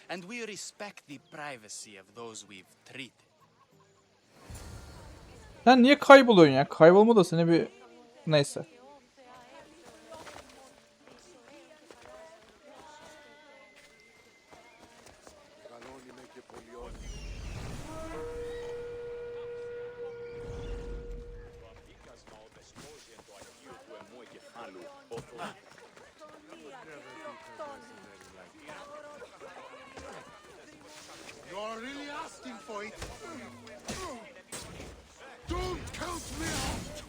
and we respect the privacy of those we've treated. Sen niye kayboluyorsun ya? Kaybolma da seni bir... Neyse. You're really asking for it. Don't count me out.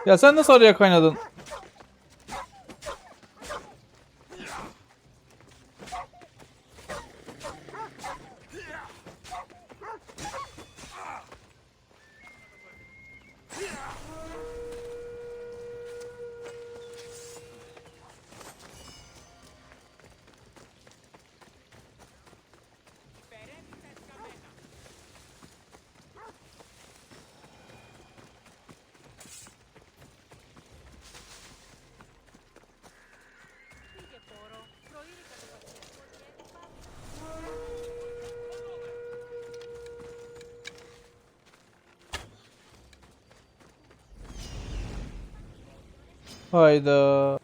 Ya sen nasıl araya kaynadın? Hayda.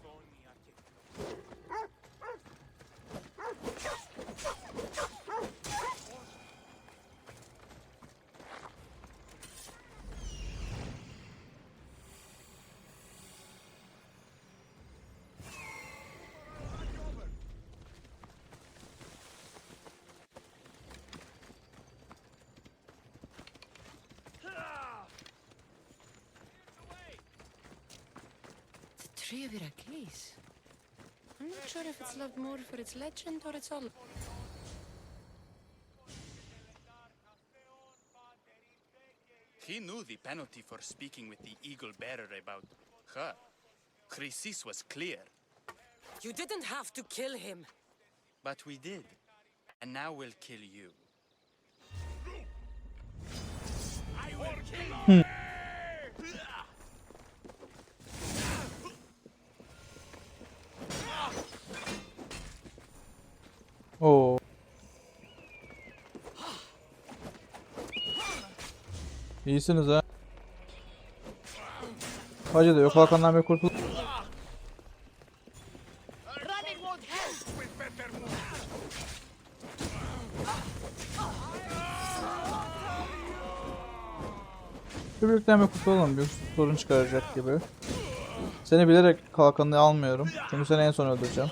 tree of Heracles. I'm not sure if it's loved more for its legend or its all. He knew the penalty for speaking with the eagle bearer about her. Chrysis was clear. You didn't have to kill him. But we did. And now we'll kill you. I will kill you! Oo. İyisiniz ha. Hacı da yok Hakan'dan bir kurtul. Running won't help with better moves. Bir büyükten bir kurtulalım. Büyük sorun çıkaracak gibi. Seni bilerek kalkanını almıyorum. Çünkü seni en son öldüreceğim.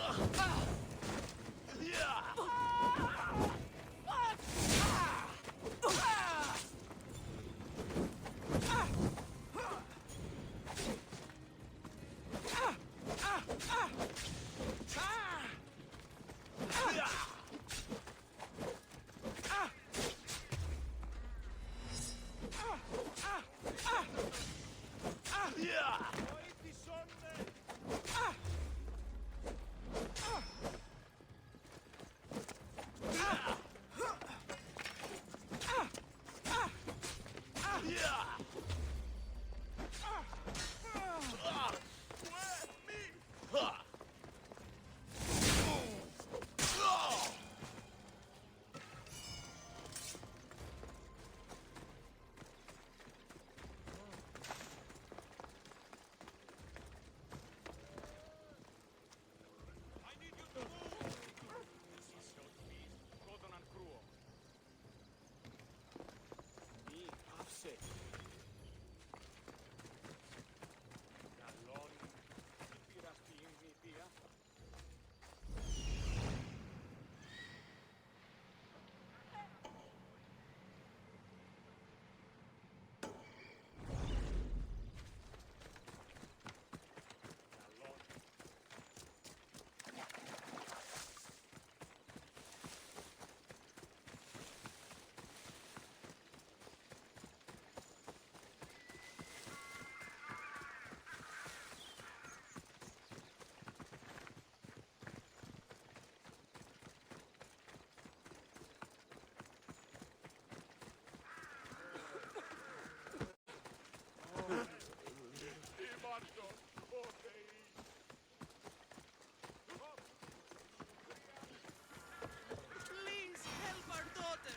Please help our daughter.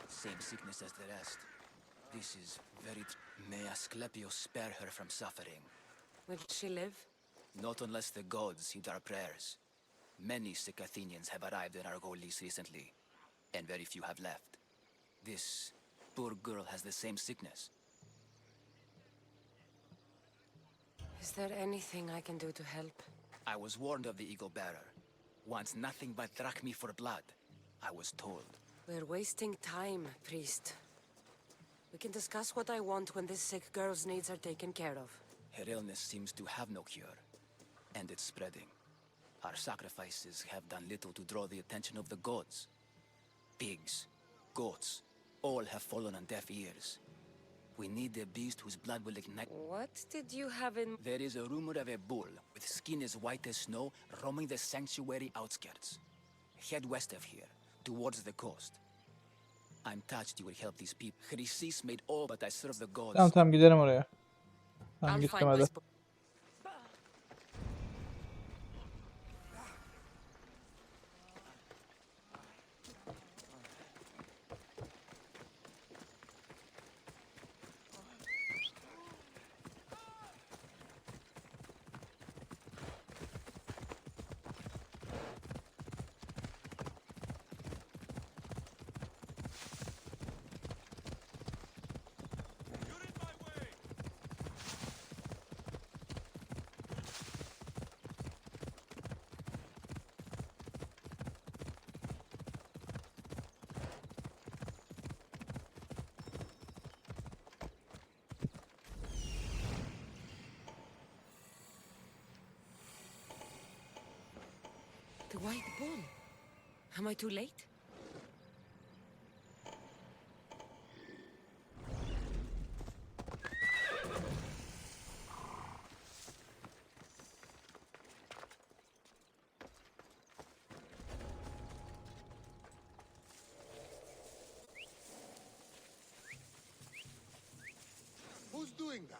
Same sickness as the rest. This is very... May Asclepius spare her from suffering. Will she live? Not unless the gods heed our prayers. Many sick Athenians have arrived in Argolis recently, and very few have left. This poor girl has the same sickness. Is there anything I can do to help? I was warned of the Eagle Bearer. Wants nothing but drachmi for blood. I was told. We're wasting time, priest. We can discuss what I want when this sick girl's needs are taken care of. Her illness seems to have no cure, and it's spreading. Our sacrifices have done little to draw the attention of the gods. Pigs, goats, all have fallen on deaf ears. We need a beast whose blood will ignite... What did you have in... There is a rumor of a bull with skin as white as snow roaming the sanctuary outskirts. Head west of here, towards the coast. I'm touched you will help these people. Chrysis made all but I serve the gods. Tamam gidelim oraya. Tamam gittim hadi. home. Am I too late? Who's doing that?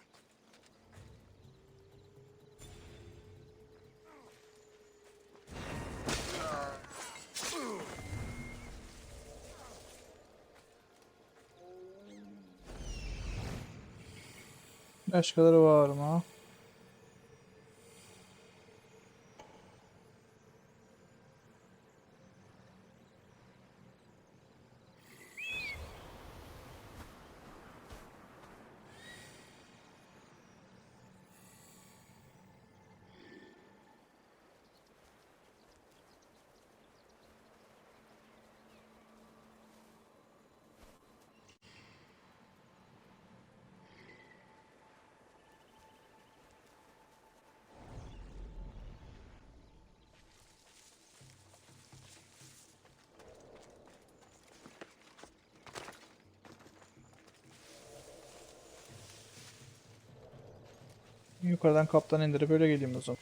Başkaları var mı? Yukarıdan kaptan indirip öyle geleyim o zaman.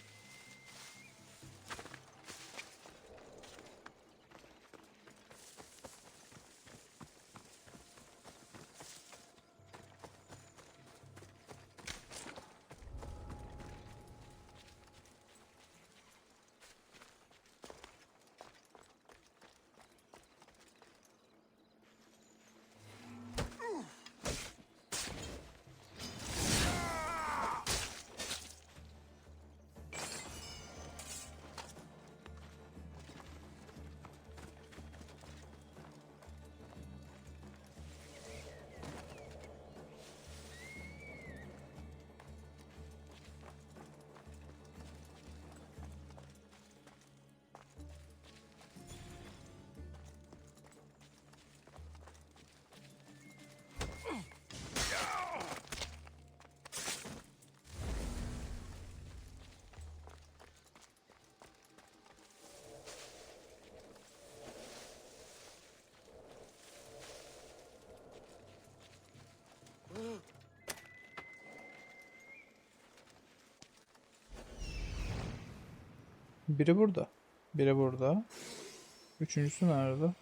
Biri burada. Biri burada. Üçüncüsü nerede?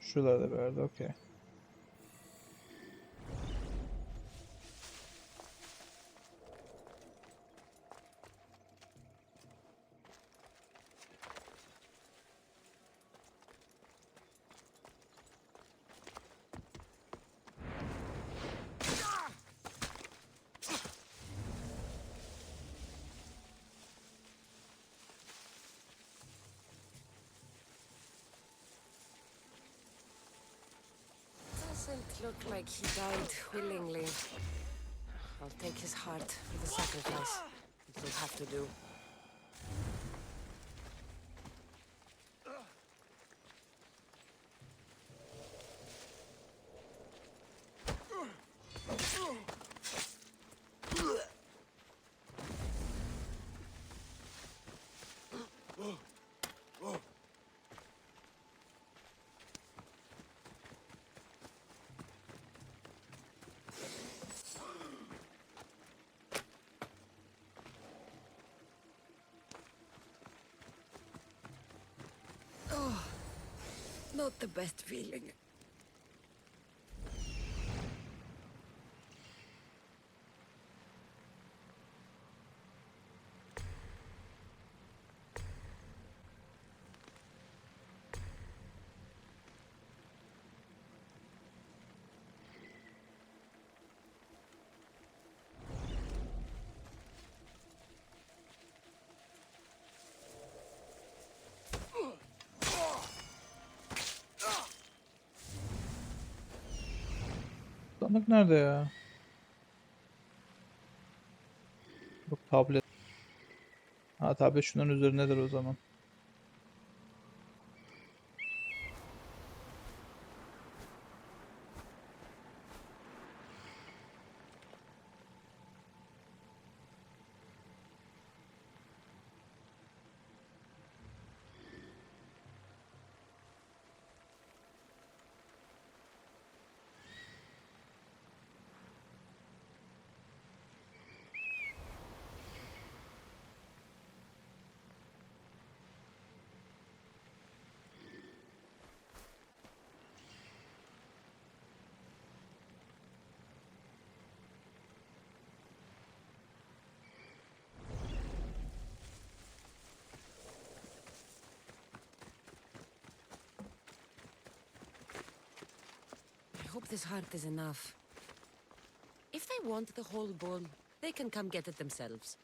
Şuralarda bir yerde. Okey. Doesn't look like he died willingly. I'll take his heart for the sacrifice. It'll have to do. Oh, not the best feeling. Sandık nerede ya? Yok, tablet. Ha, tablet şunların üzerindedir o zaman. hope this heart is enough. If they want the whole bowl, they can come get it themselves.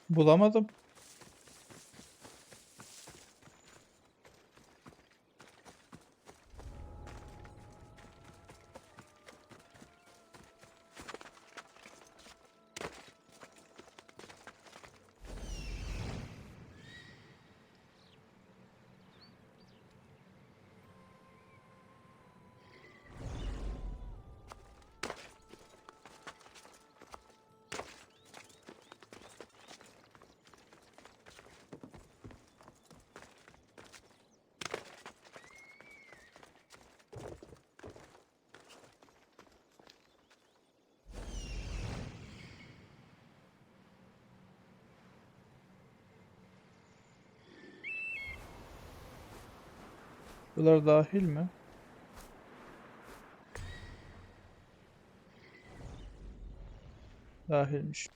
Bulamadım. Bunlar dahil mi? Dahilmiş.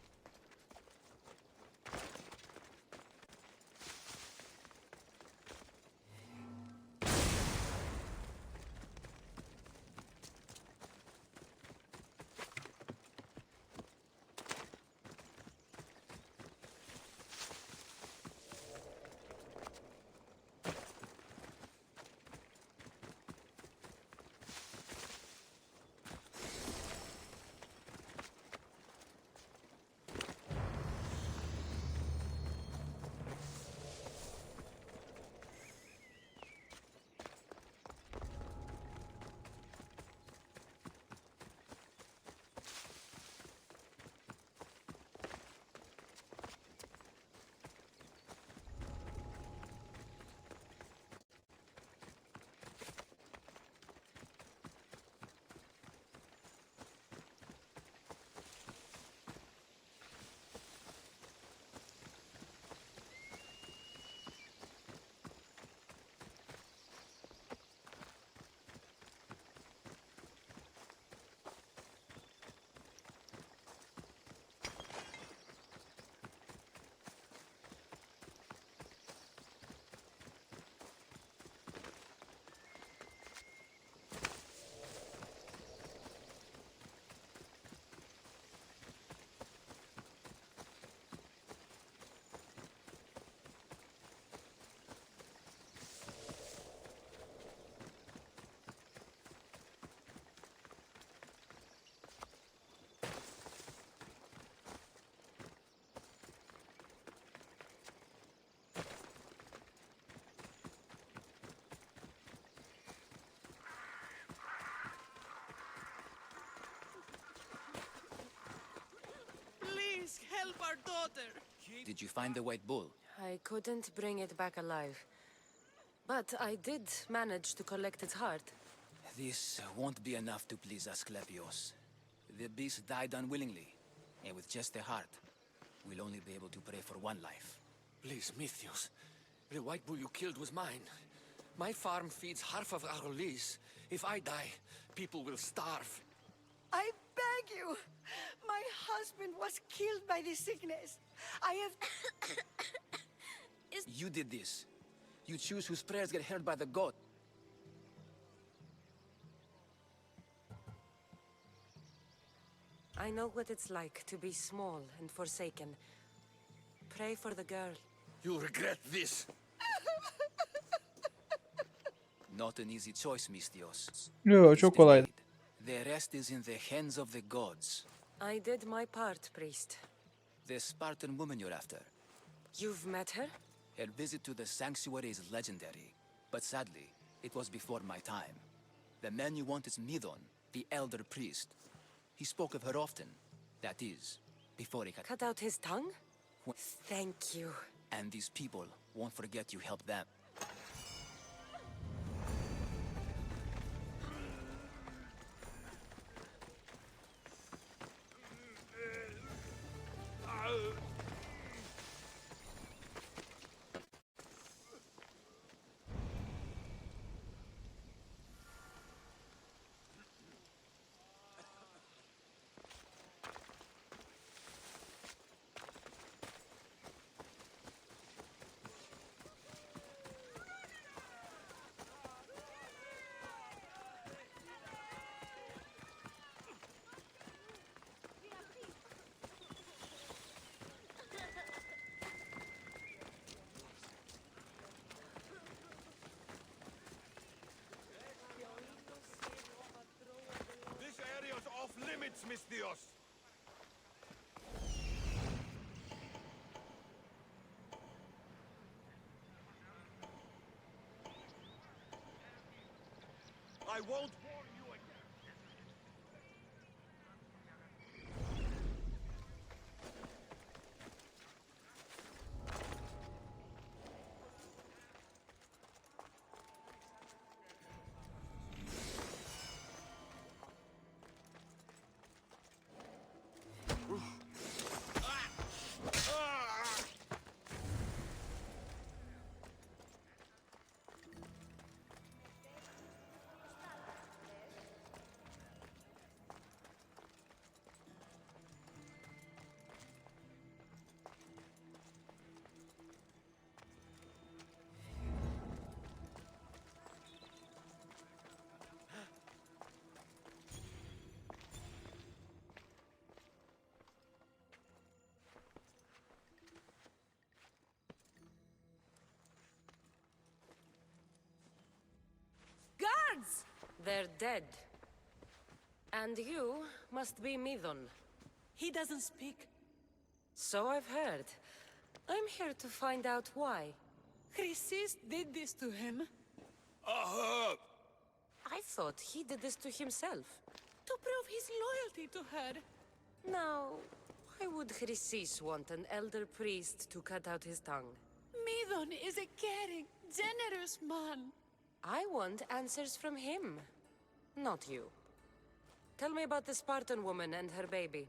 Please help our daughter. Did you find the white bull? I couldn't bring it back alive. But I did manage to collect its heart. This won't be enough to please Asclepios. The beast died unwillingly, and with just a heart, we'll only be able to pray for one life. Please, Mythios. The white bull you killed was mine. My farm feeds half of Arolis. If I die, people will starve. I beg you. My husband was killed by this sickness. I have... You did this. You choose whose prayers get heard by the god. I know what it's like to be small and forsaken. Pray for the girl. You'll regret this. Not an easy choice, Mystios. Yo, çok kolaydı. The rest is in the hands of the gods. I did my part, priest. The Spartan woman you're after. You've met her? Her visit to the sanctuary is legendary, but sadly, it was before my time. The man you want is Midon, the elder priest. He spoke of her often. That is, before he Cut out his tongue? Thank you. And these people won't forget you helped them. This area's off limits, Miss Dios. I won't warn you again. Guards! They're dead. And you must be Midon. He doesn't speak. So I've heard. I'm here to find out why. Chrysis did this to him. I thought he did this to himself. To prove his loyalty to her. Now, why would Chrysis want an elder priest to cut out his tongue? Midon is a caring, generous man. I want answers from him, not you. Tell me about the Spartan woman and her baby.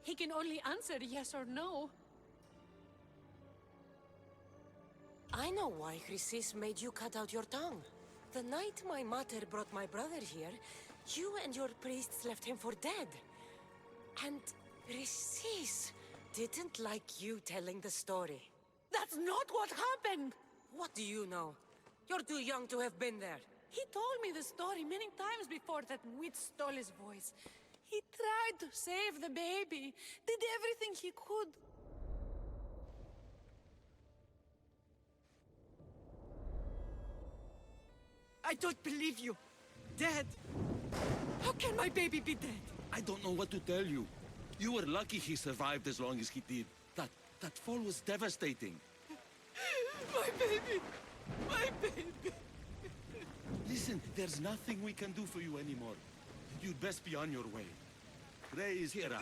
He can only answer yes or no. I know why Chrysis made you cut out your tongue. The night my mater brought my brother here, you and your priests left him for dead. And Chrysis didn't like you telling the story. That's not what happened! What do you know? You're too young to have been there. He told me the story many times before that witch stole his voice. He tried to save the baby, did everything he could. I don't believe you. Dead. How can my baby be dead? I don't know what to tell you. You were lucky he survived as long as he did. That fall was devastating. My baby! My baby! Listen, there's nothing we can do for you anymore. You'd best be on your way. Praise Hera.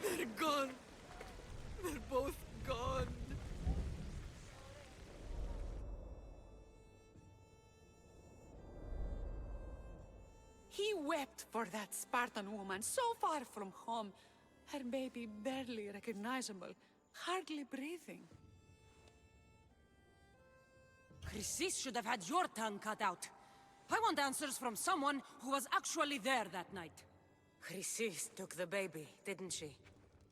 They're gone. They're both gone. He wept for that Spartan woman so far from home. Her baby barely recognizable, hardly breathing. Chrysis should have had your tongue cut out. I want answers from someone who was actually there that night. Chrysis took the baby, didn't she?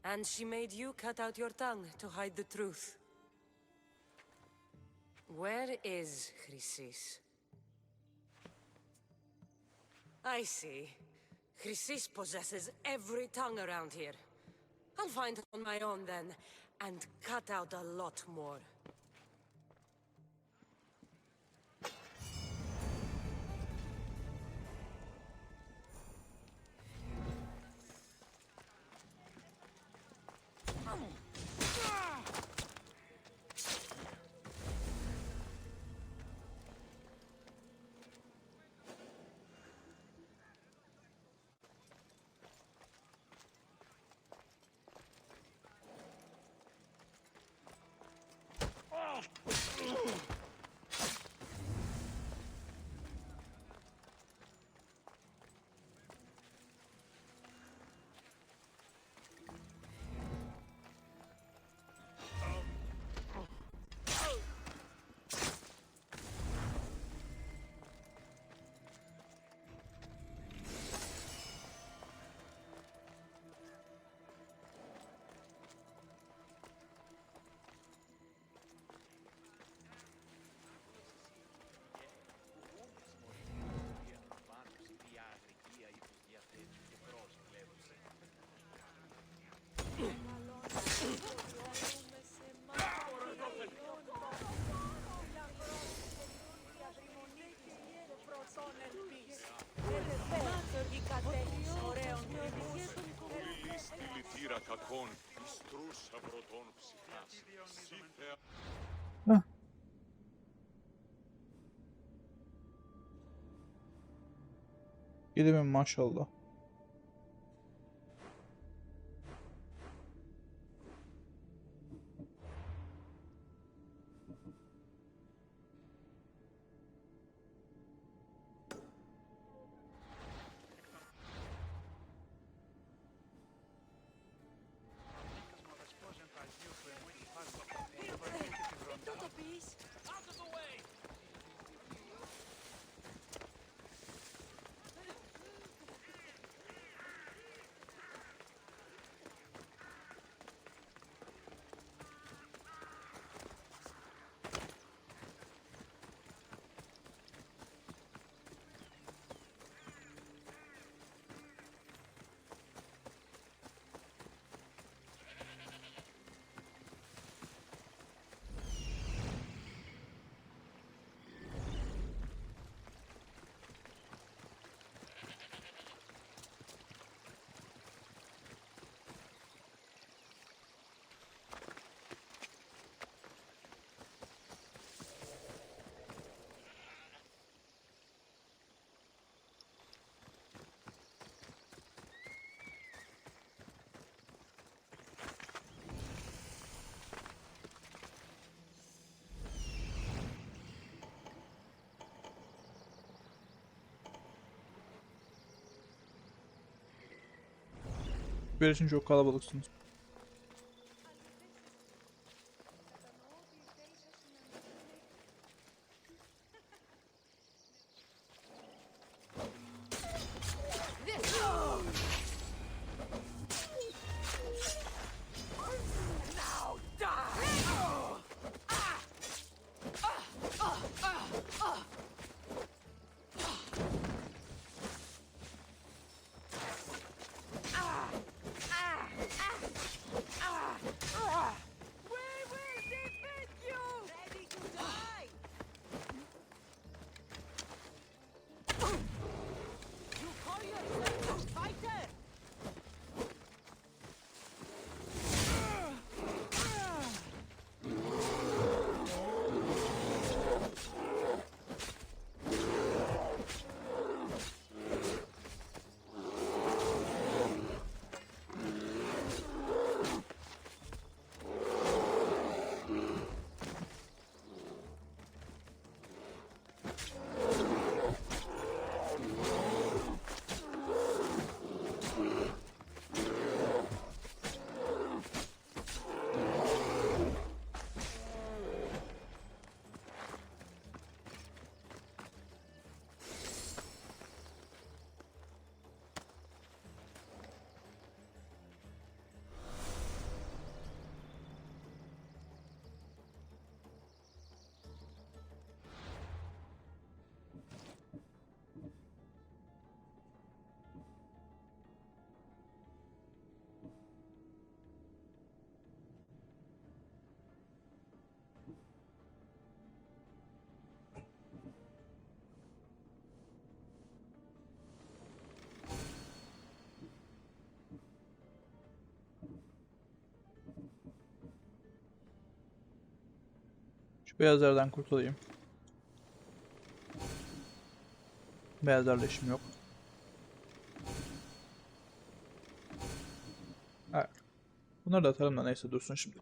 And she made you cut out your tongue to hide the truth. Where is Chrysis? I see. Chrysis possesses every tongue around here. I'll find her on my own then, and cut out a lot more. Δηλητήρα κακών, ιστρούς αγροτών ψυχάς. Σύθεα... Gidelim maşallah. Bir için çok kalabalıksınız. Şu beyazlardan kurtulayım. Beyazlarla işim yok. Evet. Bunları da atarım da neyse dursun şimdi.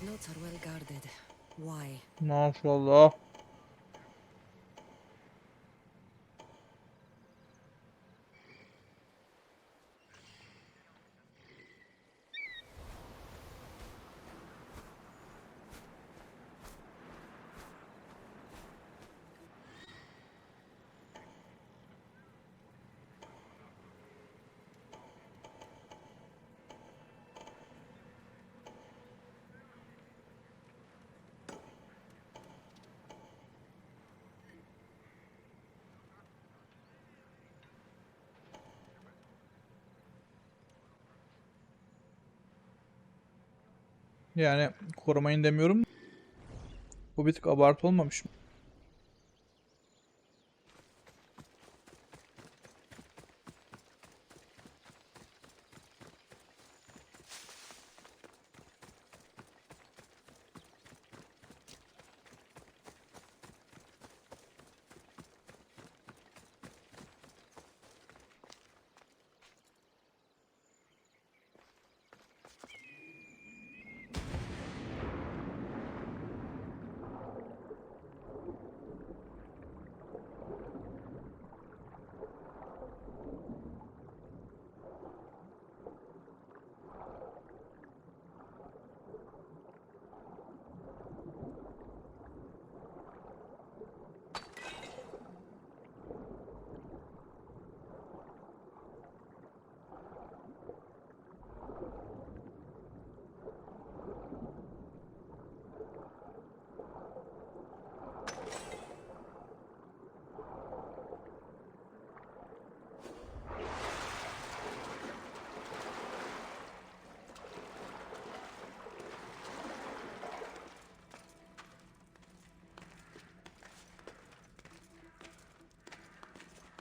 These notes are well guarded. Why? Maşallah. Yani korumayın demiyorum. Bu bir tık abartı olmamış mı?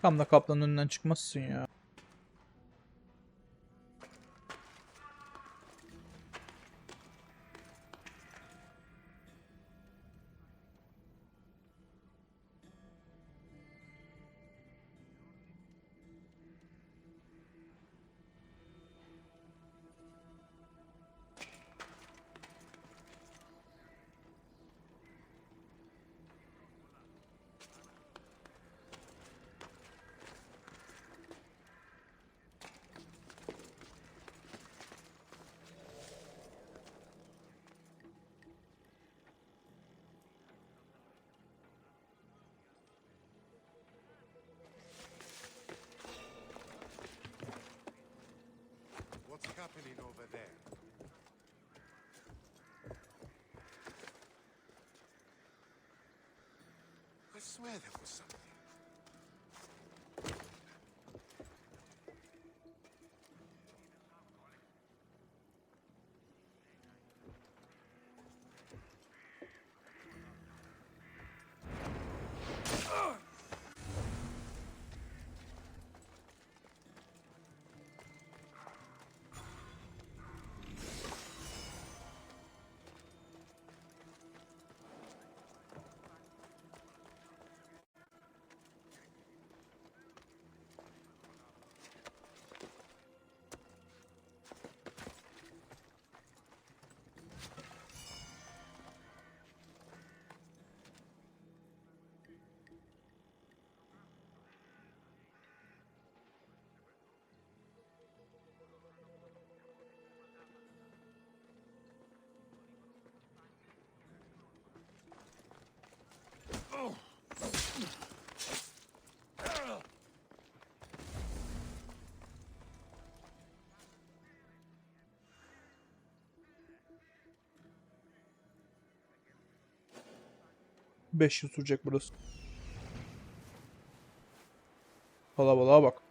Tam da kaplanın önünden çıkmazsın ya. What's happening over there? I swear there was something. Beş yıl sürecek burası. Kalabalığa bak.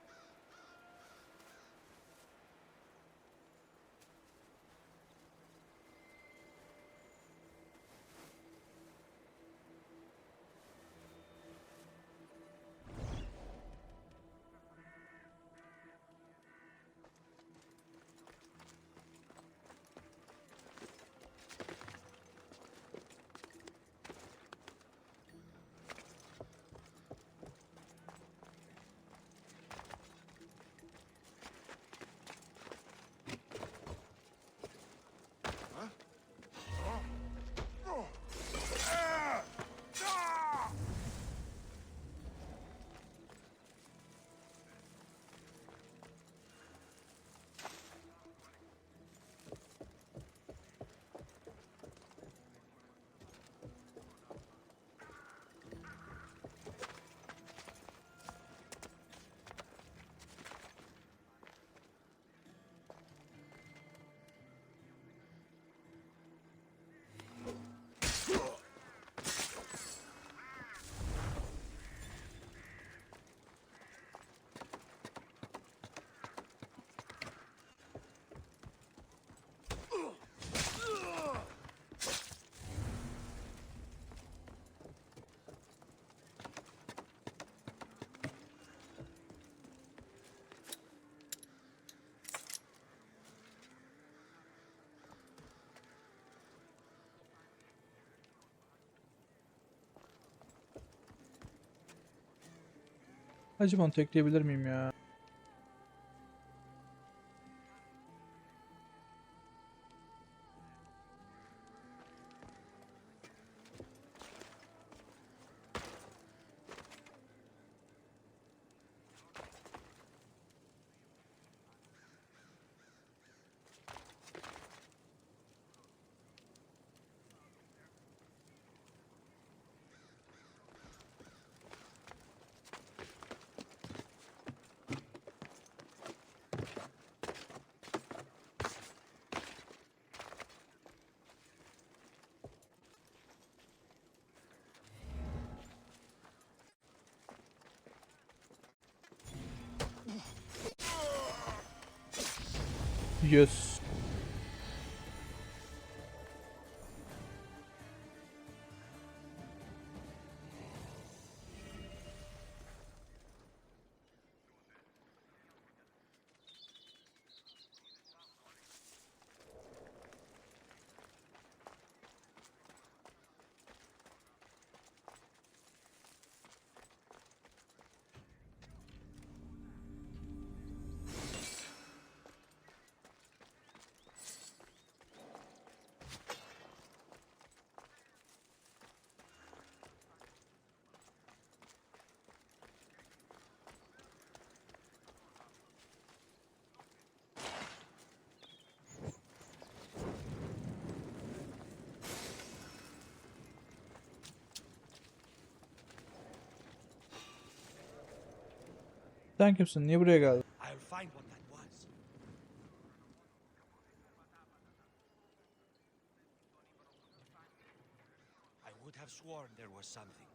Acaba onu tekleyebilir miyim ya? Yes. Sen kimsin? Niye buraya geldin? I'll find what that was. I would have sworn there was something.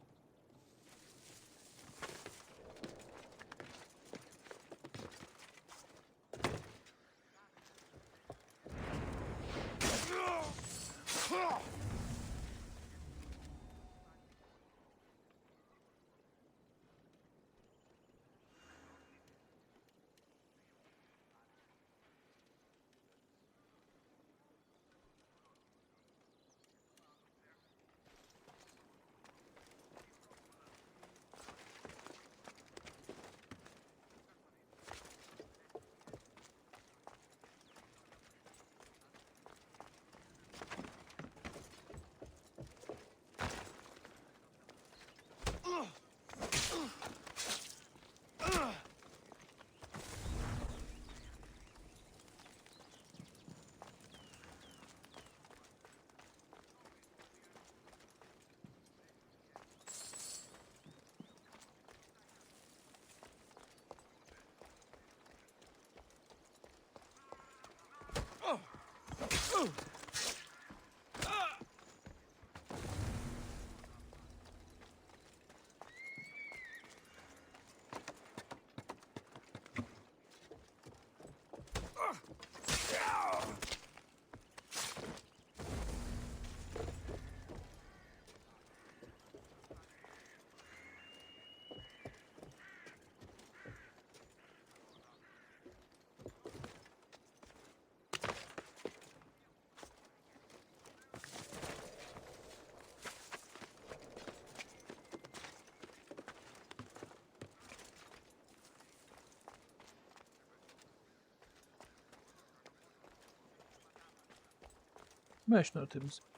Ben şunları temizleyeyim.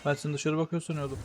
Ben seni dışarı bakıyor sanıyordum.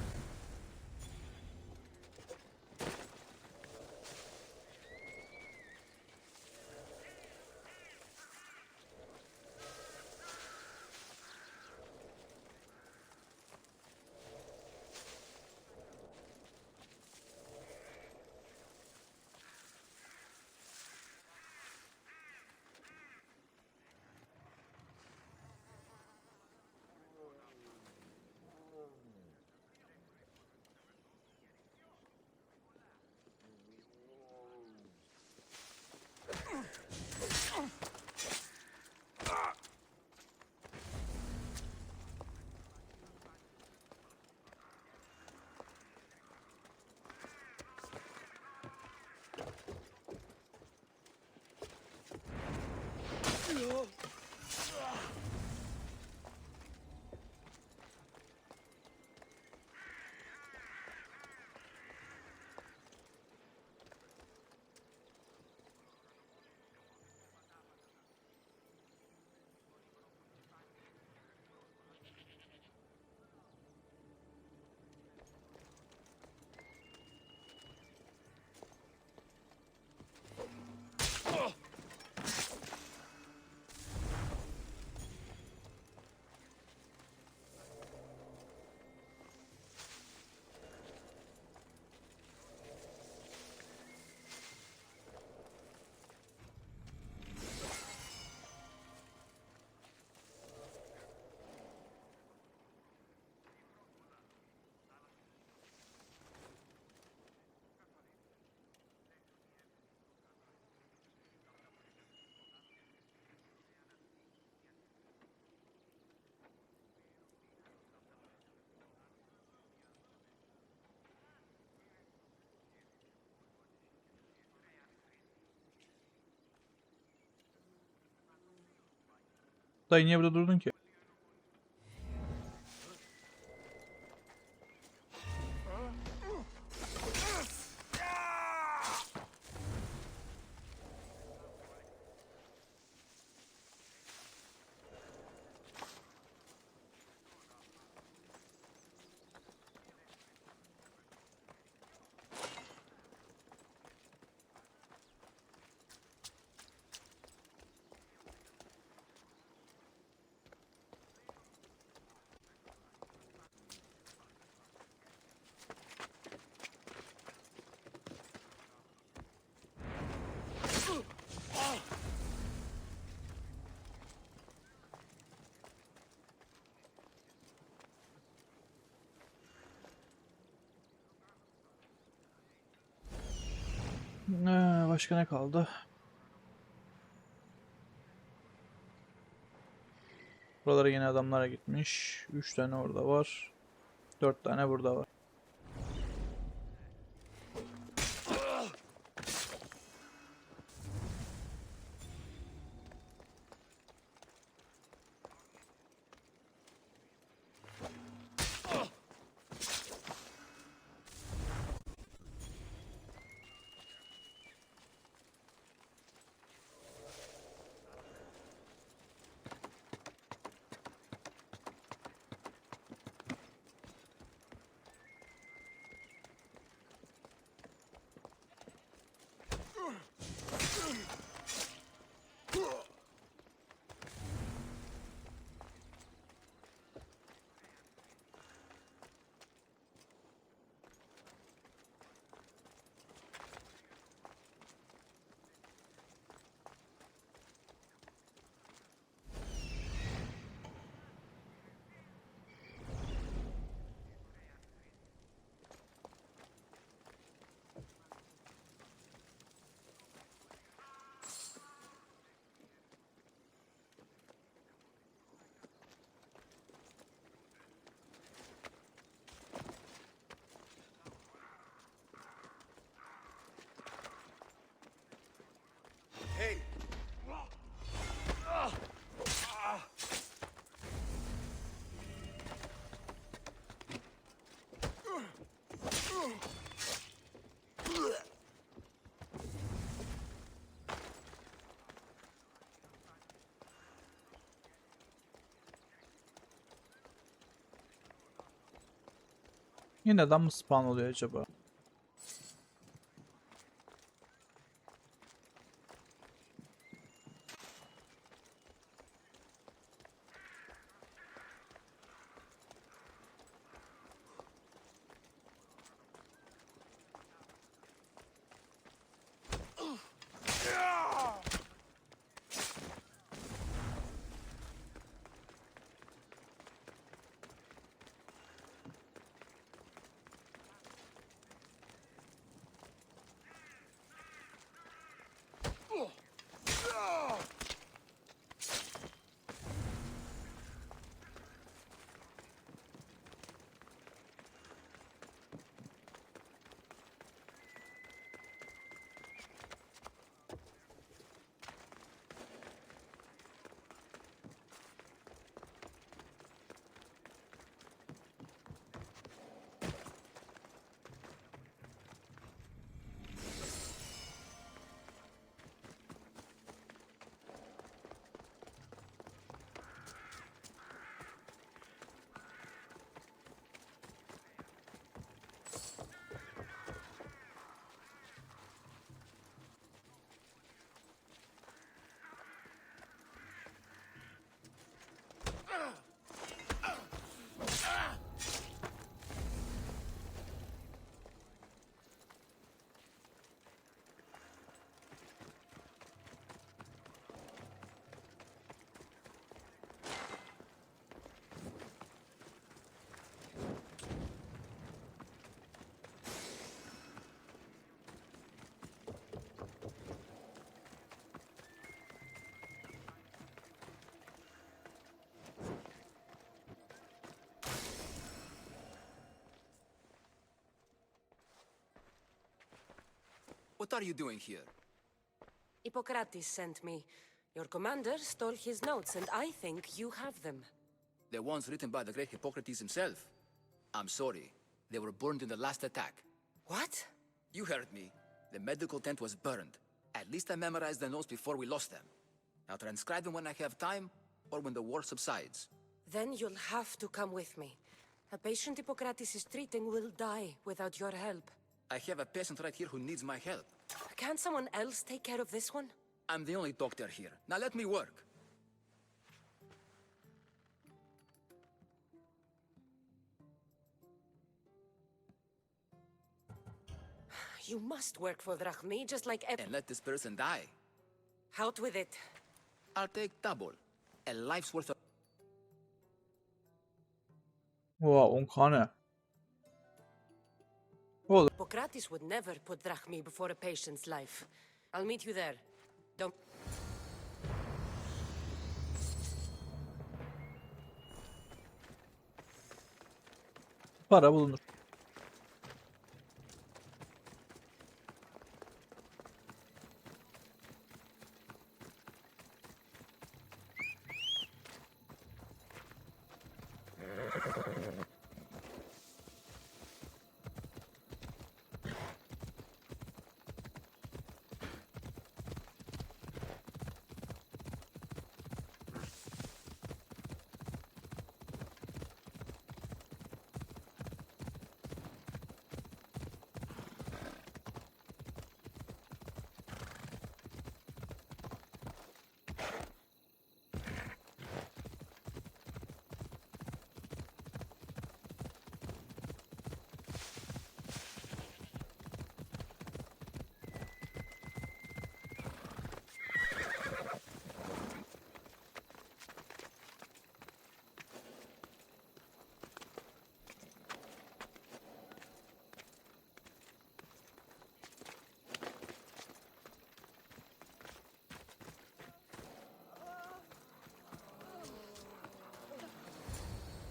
Dayı niye burada durdun ki? Başka ne kaldı? Buralara yine adamlara gitmiş. 3 tane orada var. 4 tane burada var. Hey! Yine adam mı spawn oluyor acaba? What are you doing here? Hippocrates sent me. Your commander stole his notes, and I think you have them. The ones written by the great Hippocrates himself. I'm sorry. They were burned in the last attack. What? You heard me. The medical tent was burned. At least I memorized the notes before we lost them. I'll transcribe them when I have time, or when the war subsides. Then you'll have to come with me. A patient Hippocrates is treating will die without your help. I have a patient right here who needs my help. Can't someone else take care of this one? I'm the only doctor here. Now let me work. You must work for Drachmi, just like And let this person die. Out with it. I'll take double. A life's worth of... Oha 10k ne? Oğlum. Hippocrates would never put Drachmi before a patient's life. I'll meet you there. Don't... Para bulunur.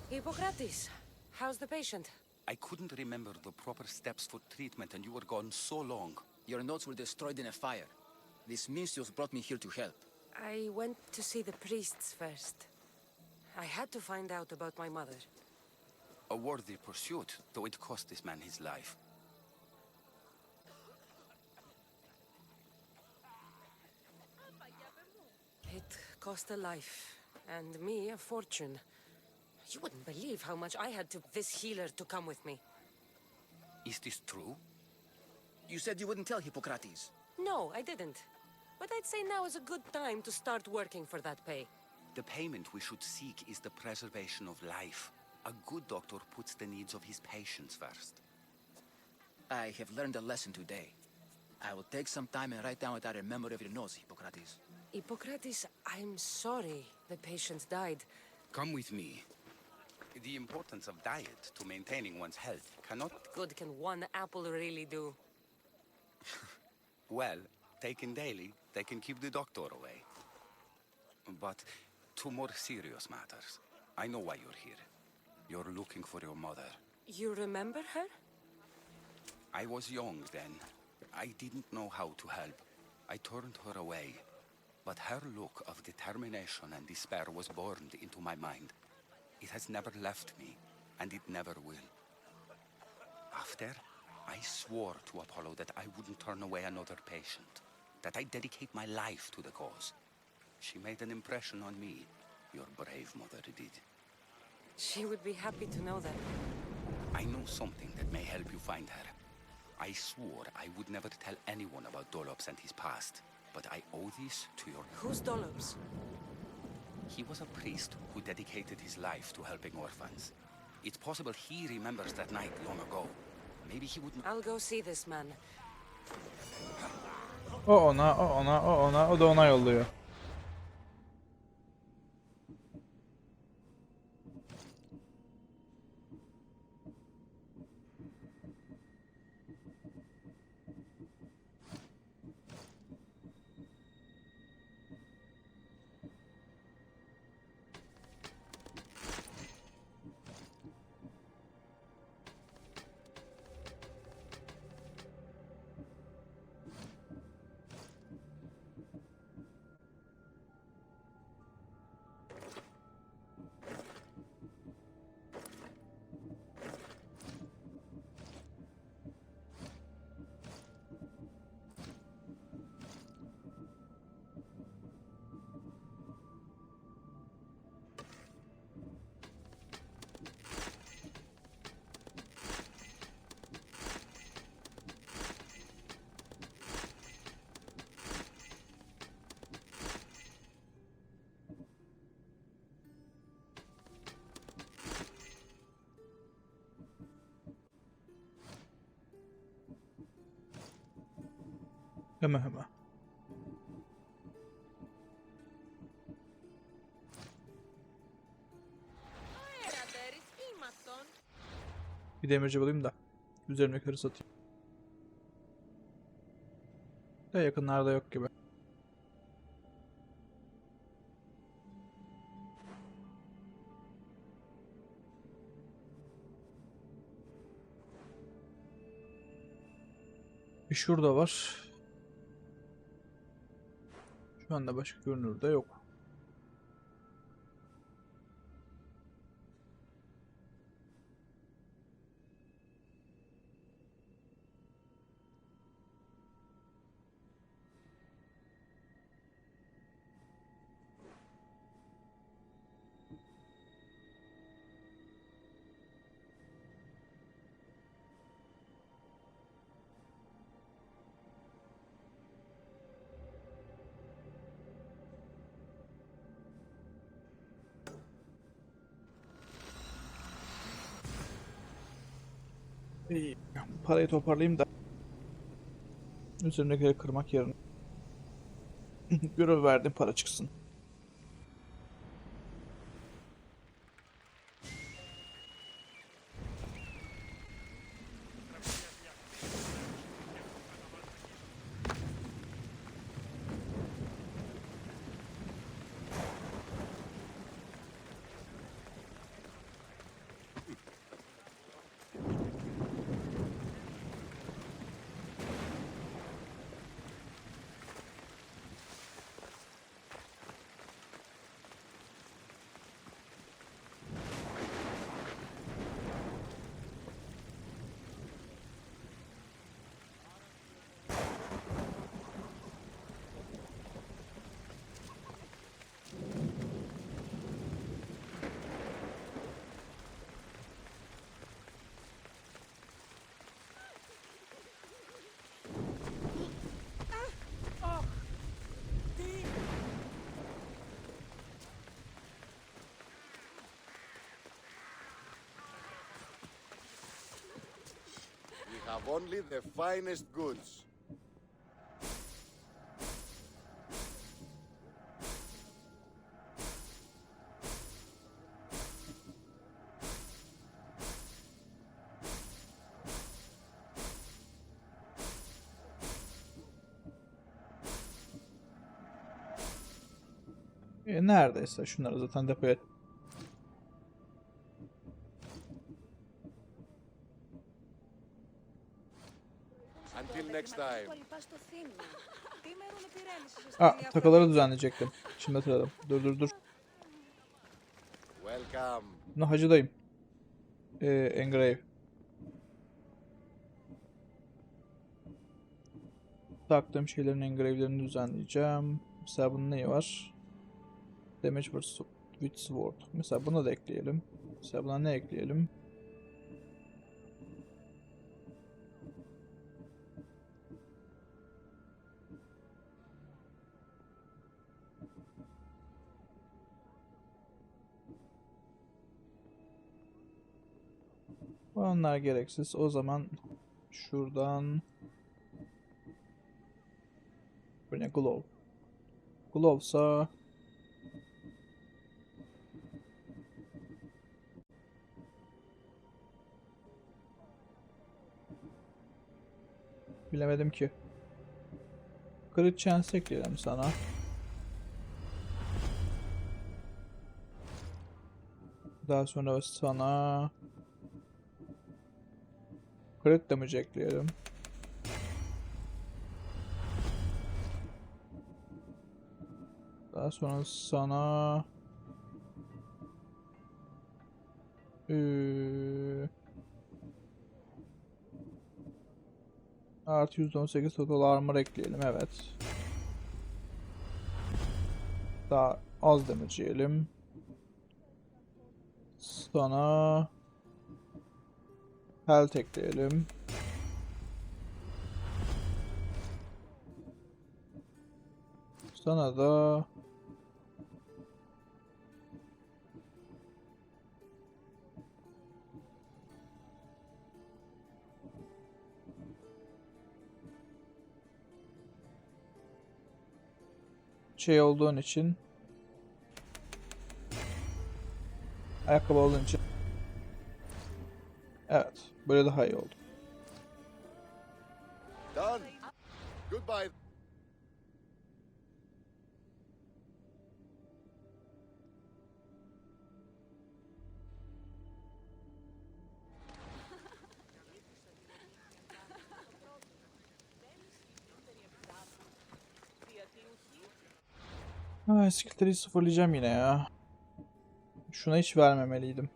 Hippocrates, how's the patient? I couldn't remember the proper steps for treatment, and you were gone so long. Your notes were destroyed in a fire. These minstrels brought me here to help. I went to see the priests first. I had to find out about my mother. A worthy pursuit, though it cost this man his life. It cost a life, and me a fortune. You wouldn't believe how much I had to this healer to come with me. Is this true? You said you wouldn't tell Hippocrates. No, I didn't. But I'd say now is a good time to start working for that pay. The payment we should seek is the preservation of life. A good doctor puts the needs of his patients first. I have learned a lesson today. I will take some time and write down what I remember of your notes, Hippocrates. Hippocrates, I'm sorry the patient died. Come with me. The importance of diet to maintaining one's health cannot... Good can one apple really do? Well, taken daily, they can keep the doctor away. But to more serious matters, I know why you're here. You're looking for your mother. You remember her? I was young then. I didn't know how to help. I turned her away. But her look of determination and despair was burned into my mind. It has never left me, and it never will. After, I swore to Apollo that I wouldn't turn away another patient, that I'd dedicate my life to the cause. She made an impression on me. Your brave mother did. She would be happy to know that. I know something that may help you find her. I swore I would never tell anyone about Dolops and his past, but I owe this to your... Who's Dolops? He was a priest who dedicated his life to helping orphans. It's possible he remembers that night long ago. Maybe he wouldn't... I'll go see this man. O da ona yolluyor. Hemen hemen. Bir demirci bulayım da üzerimdekileri satayım. Da yakınlarda yok gibi. Bir şurada var. Şu anda başka görünürde yok. İyi. Parayı toparlayayım da üzerimdekileri kırmak yerine görev verdiğim para çıksın. We have only the finest goods. Neredeyse şunları zaten depoya Until next time. takaları düzenleyecektim. Şimdi hatırladım. Dur. Welcome. Bunu hacıdayım. Engrave. Taktığım şeylerin engravelerini düzenleyeceğim. Mesela bunun neyi var? Damage vs. with sword. Mesela buna da ekleyelim. Mesela buna ne ekleyelim? Onlar gereksiz. O zaman şuradan bu ne? Glove. Glove'sa bilemedim ki. Crit chance ekleyelim sana. Daha sonra sana crit damage ekleyelim. Daha sonra sana artı %18 total armor ekleyelim, evet. Daha az damage yiyelim. Sana health ekleyelim. Sana da şey olduğun için, ayakkabı olduğun için, evet, böyle daha iyi oldu. Done. Goodbye. Ha, skill'leri sıfırlayacağım yine ya. Şuna hiç vermemeliydim.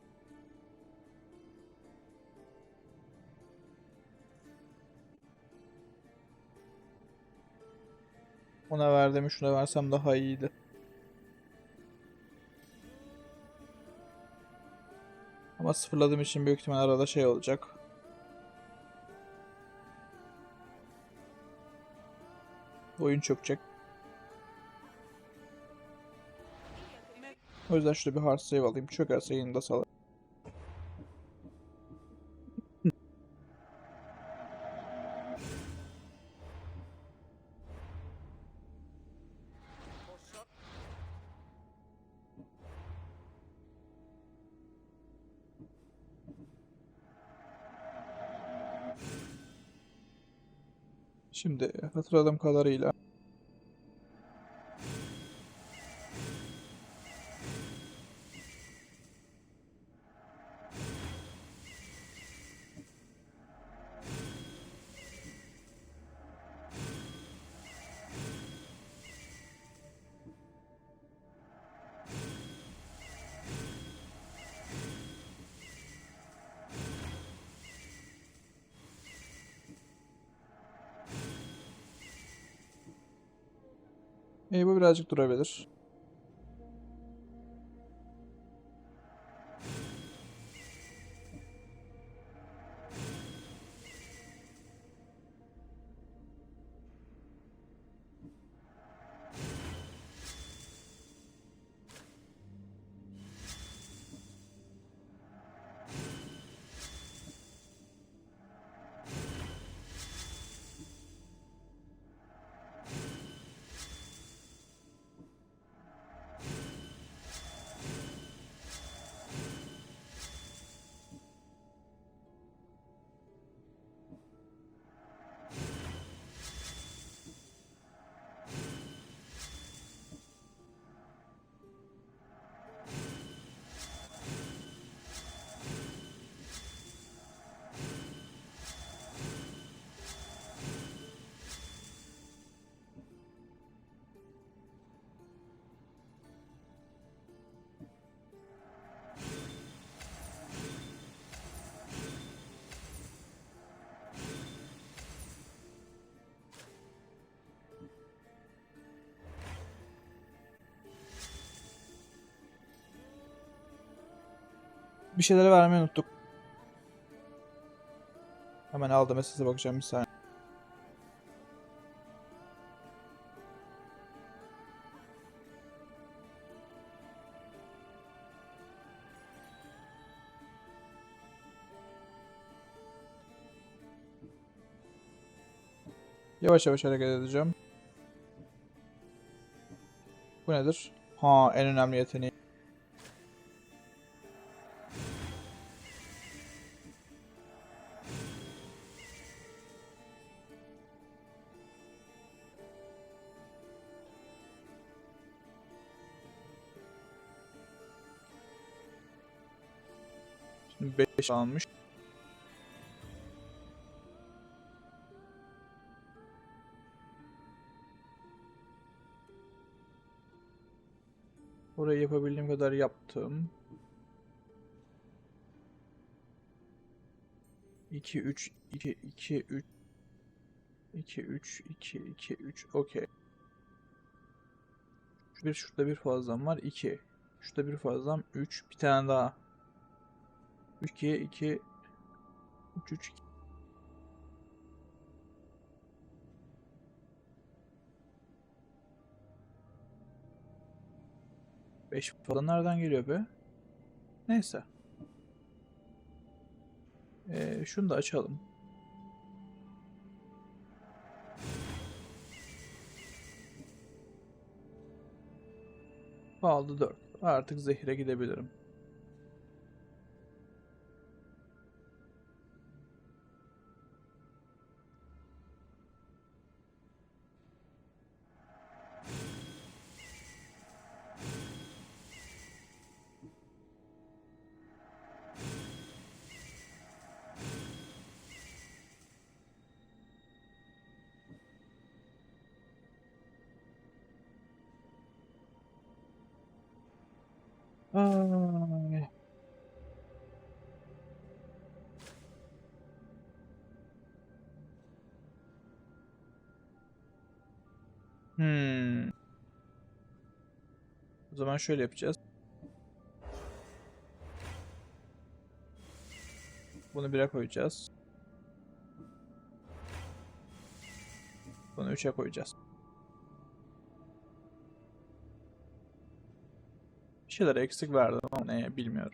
Ona verdim, şuna versem daha iyiydi. Ama sıfırladığım için büyük ihtimal arada şey olacak. Oyun çökecek. O yüzden şurada bir hard save alayım. Çökerse yine de salarım. Şimdi hatırladığım kadarıyla bu birazcık durabilir. Bir şeyleri vermeyi unuttuk. Hemen aldım, size bakacağım bir saniye. Yavaş yavaş hareket edeceğim. Bu nedir? Ha, en önemli yeteneği. Şimdi 5 almış. Orayı yapabildiğim kadar yaptım. 2 3 2 2 3 2 3 2 2 3 okey. Şurada bir fazlam var, 2. Şurada bir fazlam, 3. Bir tane daha. 2 2 3 3 2. 5 falan nereden geliyor be? Neyse. Şunu da açalım. Kaldı 4. Artık zehire gidebilirim. Ay. O zaman şöyle yapacağız. Bunu 1'e koyacağız. Bunu 3'e koyacağız. Bir şeyler eksik verdim ama neye bilmiyorum.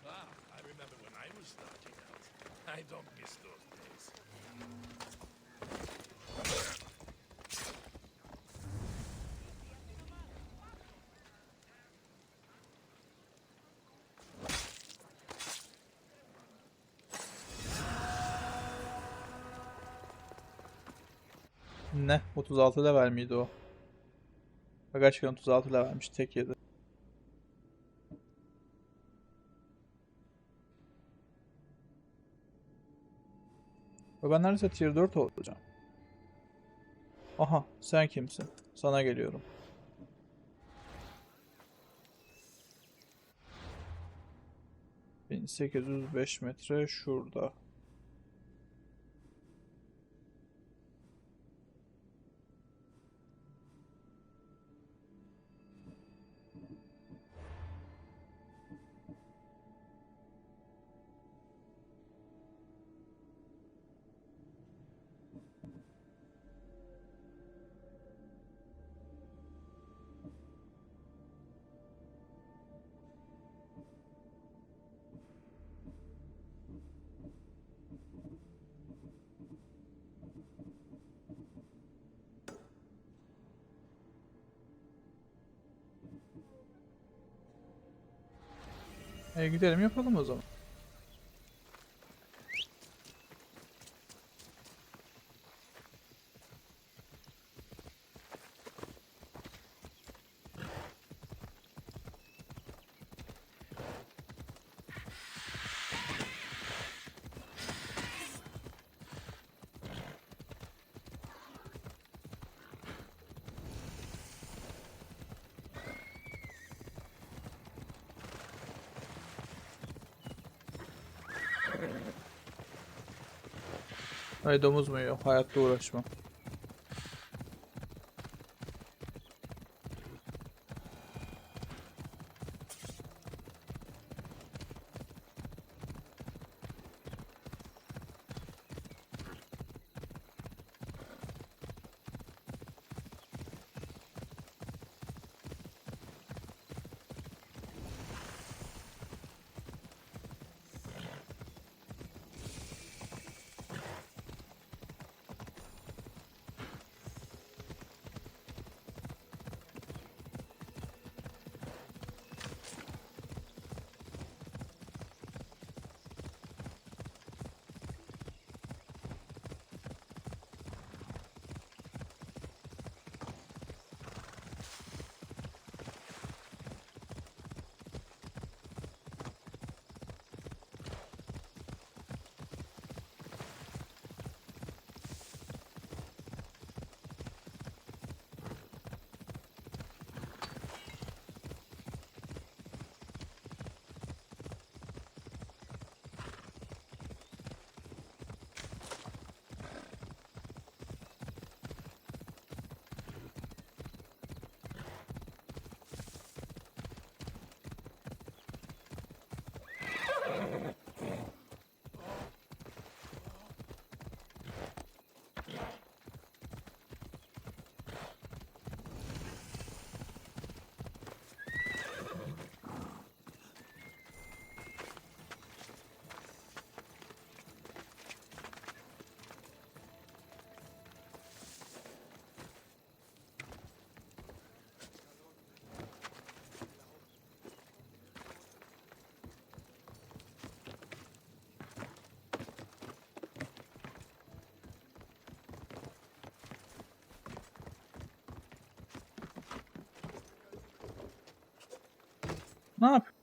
I remember when I was starting out. I don't miss those days. Ne? 36 level miydi o? Gerçekten 36 levelmiş. Tek yedi. Ve ben neredeyse tier 4 olacağım. Aha, sen kimsin? Sana geliyorum. ...1805 metre şurada. Gidelim yapalım o zaman. Ay domuz mu yiyor? Hayatta uğraşmam. Ne yap?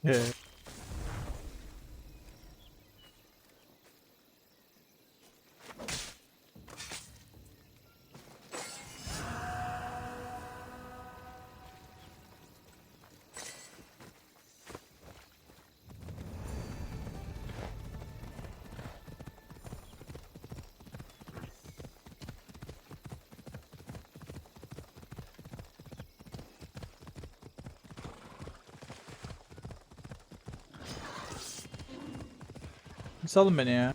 Yeah. Salın beni ya.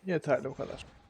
Yeterli bu kadar.